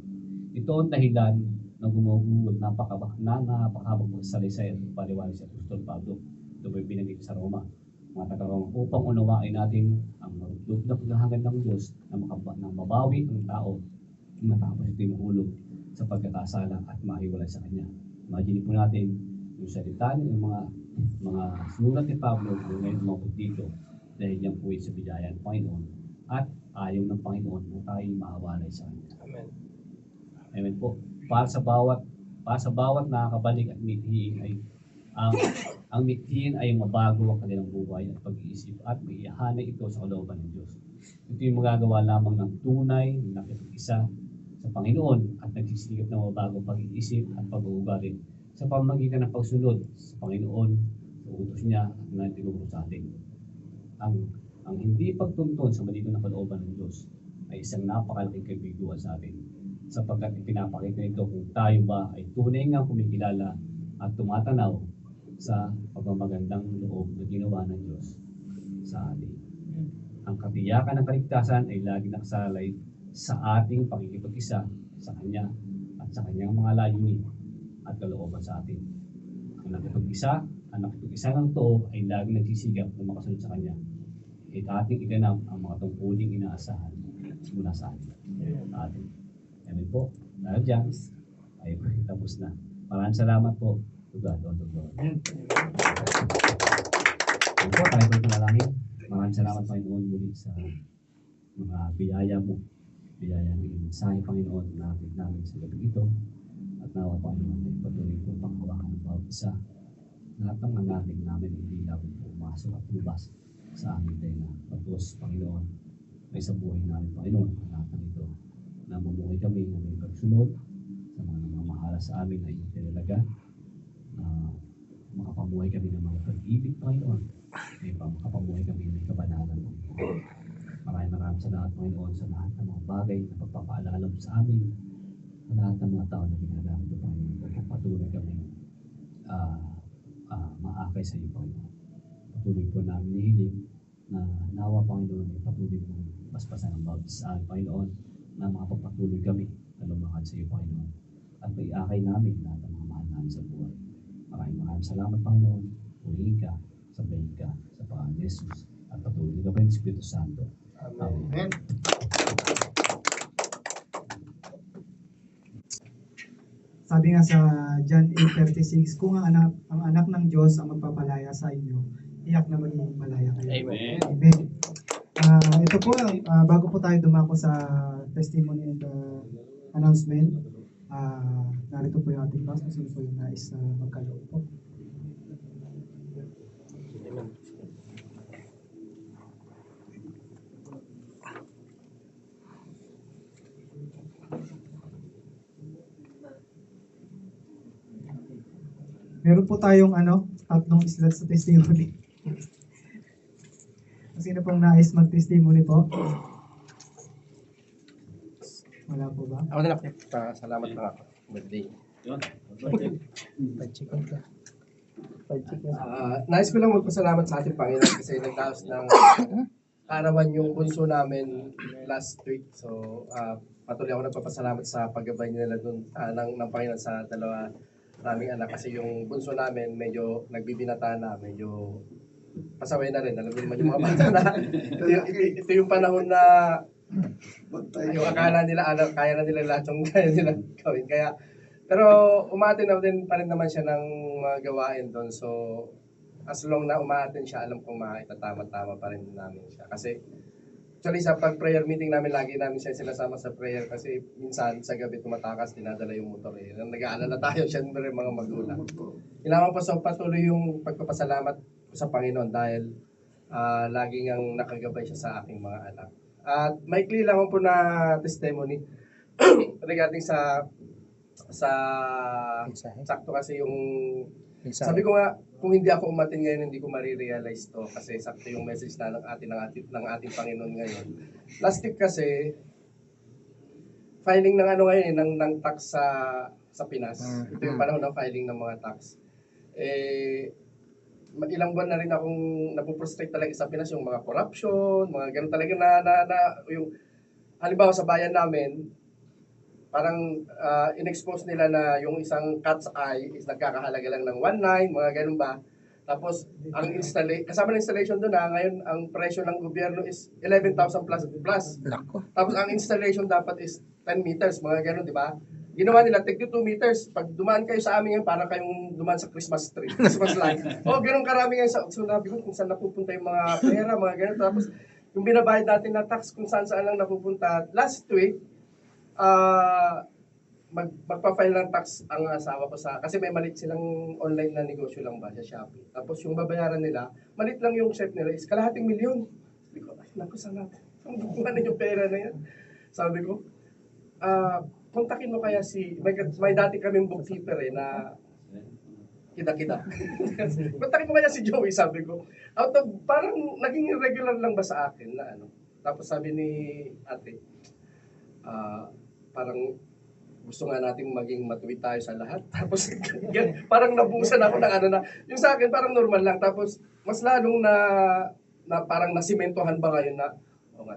Ito ang dahilan na gumugulat napakahabang magsalisay at paliwanag sa Apostol Pablo. Ito po binanggit sa Roma. Mga taga-Roma upang unawain natin ang maruplog na paghahangan ng Diyos na mabawi ang tao na matapos ito mahulog sa pagkakasala at mahiwalay sa Kanya. Imagine po natin yung salita ng mga sulat ni Pablo kung ngayon umabot dito dahil yan po ay sa biyaya ng Panginoon at ayaw ng Panginoon na tayo maawalay sa Kanya. Amen. Amen po. Para sa bawat nakakabalik at mithiin ay ang mithiin ay mabago ang kanilang buhay at pag-iisip at maiahana ito sa kalooban ng Diyos. Ito yung magagawa lamang ng tunay na nakikisa sa Panginoon at nagsisikap ng mabago pag-iisip at pag-uugali sa pamamagitan ng pagsunod sa Panginoon, sa utos niya at na tinuro sa atin. Ang hindi pagtuntun sa maliit na kalooban ng Diyos ay isang napakalaking kabiguan sa atin, sapagkat ipinapakita nito kung tayo ba ay tunay nga kumikilala at tumatanaw sa pagmamagandang loob na ginawa ng Diyos sa atin. Ang katiyakan ng kaligtasan ay lagi nakasalay sa ating pakikipag-isa sa Kanya at sa Kanyang mga layunin at kalooban sa atin. Ang nakipag-isa ng tao ay lagi nagsisigap na makasunod sa Kanya. At ating iganap ang mga tungkuling inaasahan mula sa atin. Amen po. Dahil dyan, ay tapos na. Maraming salamat po. To God, all the glory. Amen po, tayo po panalangin. Maraming salamat Panginoon muli sa mga biyaya mo. Biyaya ng mensahe Panginoon na natin namin sa gabi ito. At nawa Panginoon ay patuloy po panghawakan ng bawat isa. Lahat ng nangaling namin hindi labang pumasok at lumabas sa aming tenga. Tapos Panginoon, may sa buhay namin Panginoon, lahat ng ito. Na mamuhay kami na may pagsunod sa mga namamahala sa amin na iyong tinalaga. Makapamuhay kami ng mga pag-ibig Panginoon. Makapamuhay kami ng kabanalan. Maraming salamat Panginoon sa lahat ng mga bagay na pagpapaalala mo sa amin. Sa lahat ng mga tao na ginagamit mo Panginoon. Pagpapatuloy kami maakay sa iyo Panginoon. Patuloy po namin nihiling na nawa Panginoon ay patuloy mo paspasan ang bawat sa Panginoon na makapagpatuloy kami na lumakad sa iyo Panginoon. At maiakay namin lahat ng mga mahal namin sa buhay. Maraming salamat Panginoon. Purihin ka, sabayin ka sa Panginoon Jesus at patuloy ka pa ng Espiritu Santo. Amen. Sabi nga sa John 8:36, kung ang anak ng Diyos ang magpapalaya sa inyo, iyak na maging malaya kayo. Amen. Amen. Ito po, bago po tayo dumako sa testimony and announcement, narito po yung ating pastor, sino po yung nais na magkaloob po. Meron po tayong tatlong slot sa testimony. sino pong nais mag-testimony po? Wala po ba? Ako na lang. Salamat lang ako. Birthday. Pag-chicken ka. Pag-chicken. Nais ko lang magpasalamat sa ating Panginoon kasi nagdaos ng arawan yung bunso namin last week. So, patuloy ako nagpapasalamat sa paggabay nila dun ng Panginoon sa dalawa naming anak. Kasi yung bunso namin medyo nagbibinata na, medyo pasaway na rin. Alam mo naman yung mga bata na ito yung panahon na yung akala nila, kaya na nila lahat yung kaya nila gawin. Kaya, pero umatin na din pa rin naman siya ng mga gawain doon. So, as long na umatin siya, alam kong maitatama-tama pa rin namin siya. Kasi, actually sa pag-prayer meeting namin, lagi namin siya sinasama sa prayer kasi minsan sa gabi tumatakas, dinadala yung motor eh. Nag-aalala tayo, syempre mga magulang. Kailangan pa sa patuloy yung pagpapasalamat ko sa Panginoon dahil lagi ngang nakagabay siya sa aking mga anak. At maikli lang po na testimony regarding sa sakto kasi yung sabi ko nga kung hindi ako umatin ngayon hindi ko marirealize to kasi sakto yung message na ng ating Panginoon ngayon. Last week kasi filing ng ngayon ng tax sa Pinas. Ito yung panahon ng filing ng mga tax. Ilang buwan na rin akong napuprostrate talaga sa Pinas yung mga corruption, mga ganun talaga na yung halimbawa sa bayan namin, parang in-expose nila na yung isang cat's eye is nagkakahalaga lang ng 1.9, mga ganun ba. Tapos, kasama ng installation doon ngayon, ang presyo ng gobyerno is 11,000 plus. Tapos, ang installation dapat is 10 meters, mga ganun, di ba? Ginawa nila, take 2 meters. Pag dumaan kayo sa amin ngayon, parang kayong dumaan sa Christmas tree, Christmas light. Ganun karami ngayon sa sabi ko kung saan napupunta yung mga pera, mga ganun. Tapos, yung binabayad natin na tax, kung saan lang napupunta. Last week, magpa-file ng tax ang asawa ko kasi may malit silang online na negosyo lang ba sa Shopee. Tapos yung babayaran nila, malit lang yung chef nila is kalahating milyon. Sabi ko, ay naku, saan natin? Saan bukuhan na yung pera na yan? Sabi ko, kontakin mo kaya may dati kaming bookkeeper na kita. Kontakin mo kaya si Joey, sabi ko. Parang naging regular lang ba sa akin na Tapos sabi ni ate, parang gusto nga nating maging matuwid tayo sa lahat. Tapos parang nabusan ako ng na, yung sa akin parang normal lang. Tapos mas lalong na parang nasimentohan ba ngayon na,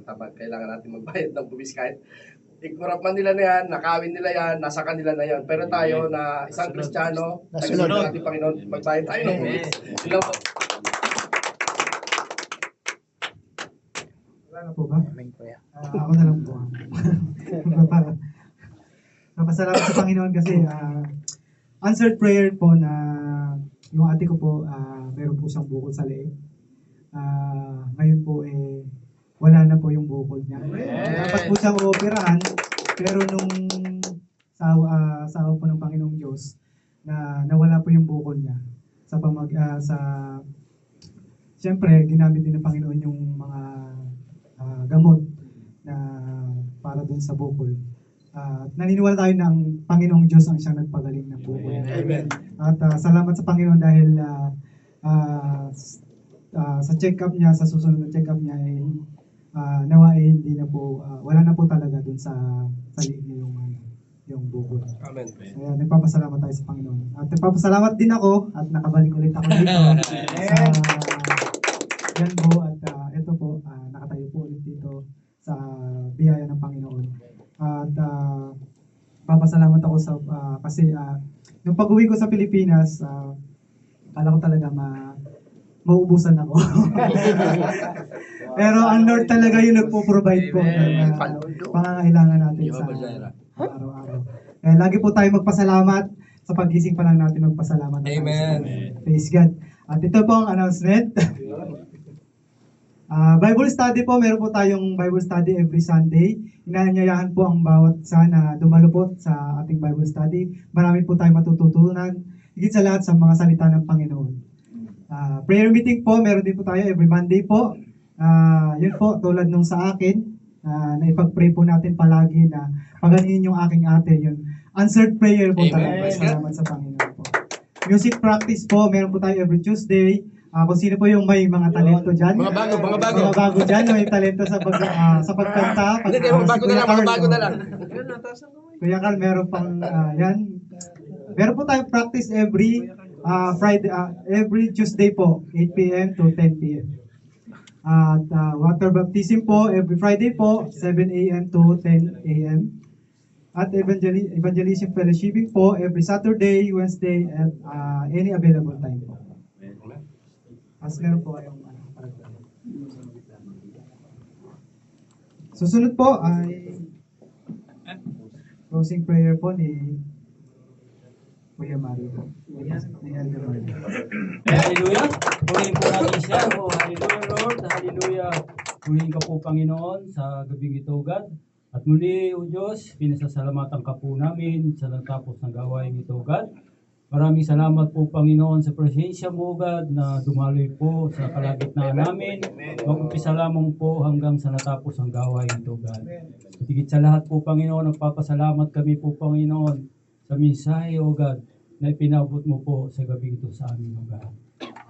tama, kailangan natin magbayad ng buwis kahit ikurap man nila na yan, nakawin nila yan, nasa kanila na yan. Pero tayo na isang Kristiyano, nagsunod ng ating Panginoon, magbayad tayo ng buwis. Ilan po? Wala na po ba? Ako na lang po. Napasalamat sa Panginoon kasi answered prayer po na yung ate ko po, meron po siyang bukol sa leeg. Ngayon po wala na po yung bukol niya. Dapat po siyang operahan, pero nung sawa po ng Panginoong Diyos, na nawala po yung bukol niya. Siyempre, ginamit din ng Panginoon yung mga gamot na para dun sa bukol. Naniniwala tayo na ang Panginoong Diyos ang siyang nagpagaling ng bukol. Amen. At salamat sa Panginoon dahil sa check-up niya, sa susunod na check-up niya, nawa hindi na po, wala na po talaga dun sa liig niya yung bukol. Amen. Kaya nagpapasalamat tayo sa Panginoon. At nagpapasalamat din ako at nakabalik ulit ako dito. Yan po at ito po, nakatayo po ulit dito sa biyaya ng Panginoon. At papasalamat ako kasi nung pag-uwi ko sa Pilipinas, akala ko talaga mauubusan ako. Pero ang Lord talaga yung nagpo-provide po ng pangangailangan natin sa araw-araw. Kaya lagi po tayo magpasalamat sa pagising pa lang natin magpasalamat. Amen. Praise God. At ito po ang announcement. Bible study po, meron po tayong Bible study every Sunday. Inaanyayahan po ang bawat isa na dumalo po sa ating Bible study. Marami po tayong matututunan, higit sa lahat sa mga salita ng Panginoon. Prayer meeting po, meron din po tayo every Monday po. Yun po, tulad nung sa akin, na ipag-pray po natin palagi na paganin yung aking ate, yun. Answered prayer po talaga. Salamat sa Panginoon po. Music practice po, meron po tayo every Tuesday. Kung sino po yung may mga talento dyan. Mga bago. Mga bago dyan, may talento sa pagkanta. Hindi, mga bago na lang, mga bago na lang. Kuya Carl, meron pang yan. Meron po tayong practice every Friday, every Tuesday po, 8 p.m. to 10 p.m. At water baptism po, every Friday po, 7 a.m. to 10 a.m. At evangelism fellowshipping po, every Saturday, Wednesday, at any available time po. As meron po kayong susunod po ay closing prayer po ni Kuya Mario. Ni Elder Mario. Hallelujah. Purihin po natin siya. Oh, hallelujah, Lord. Hallelujah. Purihin ka po, Panginoon, sa gabing ito, God. At muli, O Diyos, pinasasalamatan ka po namin sa natapos ng gawain ito, God. Maraming salamat po, Panginoon, sa presensya mo, God, na dumaloy po sa kalagitnaan namin. Mag-umpisa lamang po hanggang sa natapos ang gawain ito, God. At higit sa lahat po, Panginoon, nagpapasalamat kami po, Panginoon, sa mensahe, O God, na ipinabot mo po sa gabi ito sa amin, O God.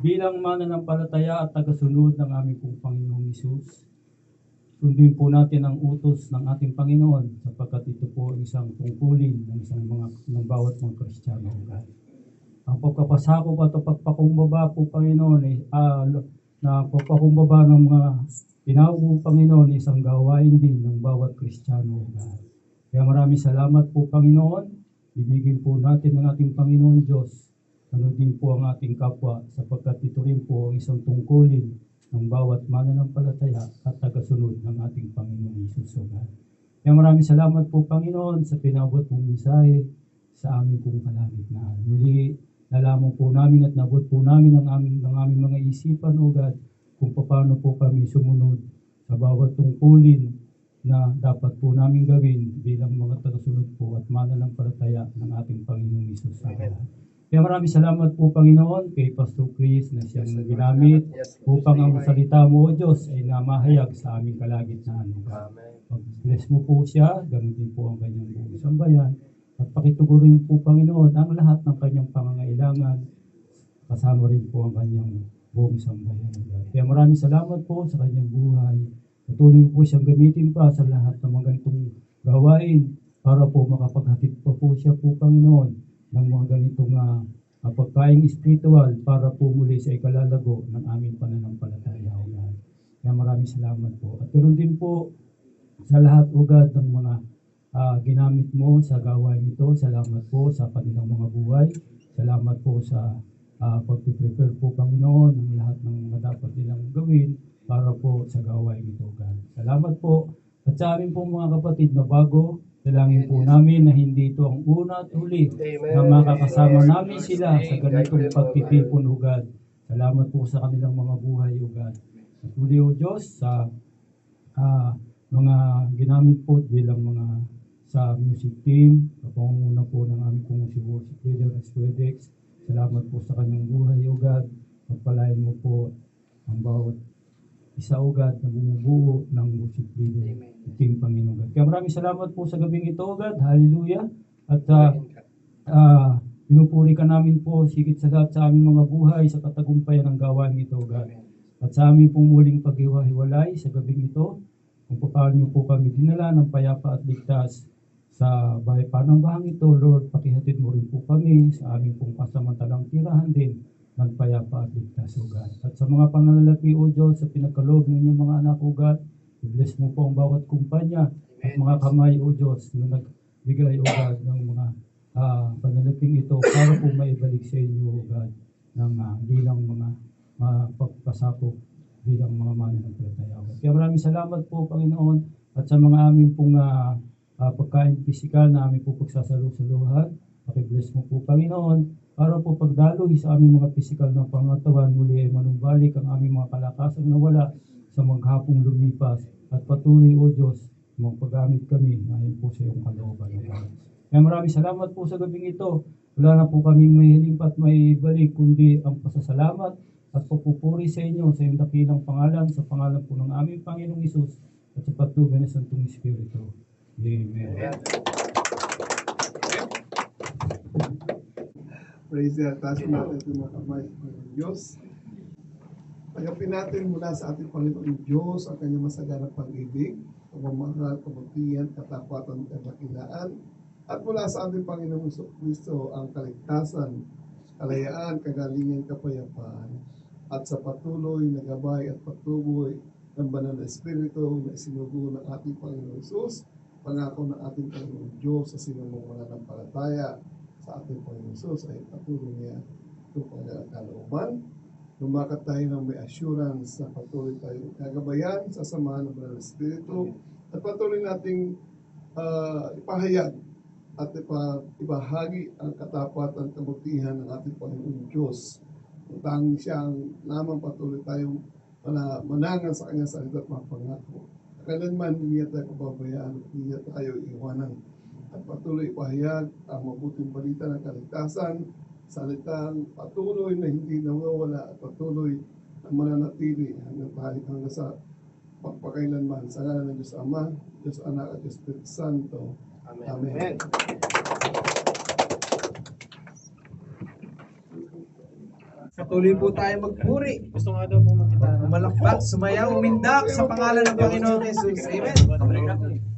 Bilang mananampalataya at tagasunod ng aming pong Panginoong Hesus, sundin po natin ang utos ng ating Panginoon sapagkat ito po ang isang tungkulin ng bawat mga Kristiyano, O God. Ang pagkapasakop at pagpakumbaba po, Panginoon, na pagpakumbaba ng mga tinawag mo, Panginoon, isang gawain din ng bawat Kristiyano, O God. Kaya maraming salamat po, Panginoon. Ibigin po natin ng ating Panginoon Diyos. Ano din po ang ating kapwa sapagkat ito rin po ang isang tungkulin ng bawat mananampalataya at tagasunod ng ating Panginoong Hesus, O God. Kaya maraming salamat po, Panginoon, sa pinabot mong mensahe sa aming pong kalagitnaan. Muli, nalaman po namin at nabot po namin ng aming mga isipan, O God, kung paano po kami sumunod sa bawat tungkulin na dapat po namin gawin bilang mga tagasunod po at mananampalataya ng ating Panginoong Hesus. Kaya maraming salamat po, Panginoon, kay Pastor Chris na siyang ginamit upang ang salita mo, O Diyos, ay namahayag sa aming kalagitnaan. Pag-bless mo po siya, ganun din po ang kanyang buong sambayan. At pakitugurin po, Panginoon, ang lahat ng kanyang pangangailangan, kasama rin po ang kanyang buong sambayan. Kaya maraming salamat po sa kanyang buhay. Patuloy po siyang gamitin pa sa lahat ng mga ganitong gawain para po makapaghatid pa po siya po, Panginoon, ng mga ganitong pagkaing espiritual para po muli sa ikalalago ng aming pananampalataya, O God. Kaya maraming salamat po. At ganoon din po sa lahat, O God, ng mga ginamit mo sa gawain ito. Salamat po sa kanilang mga buhay. Salamat po sa pag-prepare po, Panginoon, ng lahat ng mga dapat nilang gawin para po sa gawain ito, God. Salamat po. At sa amin po mga kapatid na bago, dalangin po namin na hindi ito ang una at huli na makakasama namin sila sa ganitong pagtitipon, O God. Salamat po sa kanilang mga buhay, O God. At huli, O Diyos, sa mga ginamit po bilang mga sa music team, kapangunguna po ng aming pong si worship leader at Swedex. Salamat po sa kanyang buhay, O God. Pagpalain mo po ang bawat isa, O God, na bumubuo ng worship leader. Ating Panginoon, God. Kaya maraming salamat po sa gabing ito, O God. Hallelujah. At pinupuri ka namin po sigit sa lahat sa aming mga buhay sa katagumpayan ng gawain ito, O God. At sa aming pong muling paghiwa-hiwalay sa gabing ito, kung paano niyo po kami dinala ng payapa at ligtas sa bahay panambahang ito, Lord, pakihatid mo rin po kami sa aming pong pasamantalang tirahan din ng payapa at ligtas, O God. At sa mga pananalapi, O Diyos, sa pinagkaloob ng inyong mga anak, O God, i-bless mo po ang bawat kumpanya at mga kamay, O Diyos, na nagbigay, O God, ng mga panalaping ito para po maibalik sa inyo, O God, ng bilang mga pagpasakop bilang mga mananampalataya. Kaya maraming salamat po, Panginoon, at sa mga amin pong pagkain pisikal na aming po pagsasalusaluhan. Pakibless mo po, Panginoon, para po pagdaloy sa aming mga pisikal ng pangatawan, muli ay manumbalik ang aming mga kalakasang nawala sa maghapong lumipas. At patuloy, O Diyos, mong paggamit kami na ayon po sa iyong kalooban. Kaya maraming salamat po sa gabing ito. Wala na po kaming may hiling at may balik, kundi ang pasasalamat at pagpupuri sa inyo sa iyong dakilang pangalan, sa pangalan po ng aming Panginoong Hesus at sa patnubay ng Santong Espiritu. Amen. Praise God. Taas po natin ito mga kamay ng Diyos. Tanggapin natin mula sa ating Panginoong Diyos ang kanyang masaganang pag-ibig, pagmamahal, kabutihan, katapatan, kadakilaan, at mula sa ating Panginoong Kristo ang kaligtasan, kalayaan, kagalingan, kapayapaan, at sa patuloy na gabay at patuloy ng banal na Espiritu na isinugo ng ating Panginoong Isus, pangako ng ating Panginoong Diyos sa sinumang mananampalataya sa ating Panginoong Isus ay patuloy niya itong kalooban. Lumakat tayo ng may assurance na patuloy tayo gagabayan sa samahan ng banal na Espiritu at patuloy nating ipahayag at ibahagi ang katapatan, kabutihan ng ating Panginoong Diyos. Tanging siyang naman patuloy tayong manangan sa kanyang salita at mga pangako. Kailanman hindi niya tayo pababayaan at hindi niya tayo iwanan. At patuloy ipahayag ang mabuting balita ng kaligtasan, salitang patuloy na hindi nawawala at patuloy na mananatili hanggang sa pagpakailanman. Sa ngalan ng Diyos Ama, Diyos Anak at Diyos Espiritu Santo. Amen. Patuloy po tayo magpuri. Gusto nga daw po magmalakpak, sumayaw, umindak sa pangalan ng Panginoong Jesus. Amen.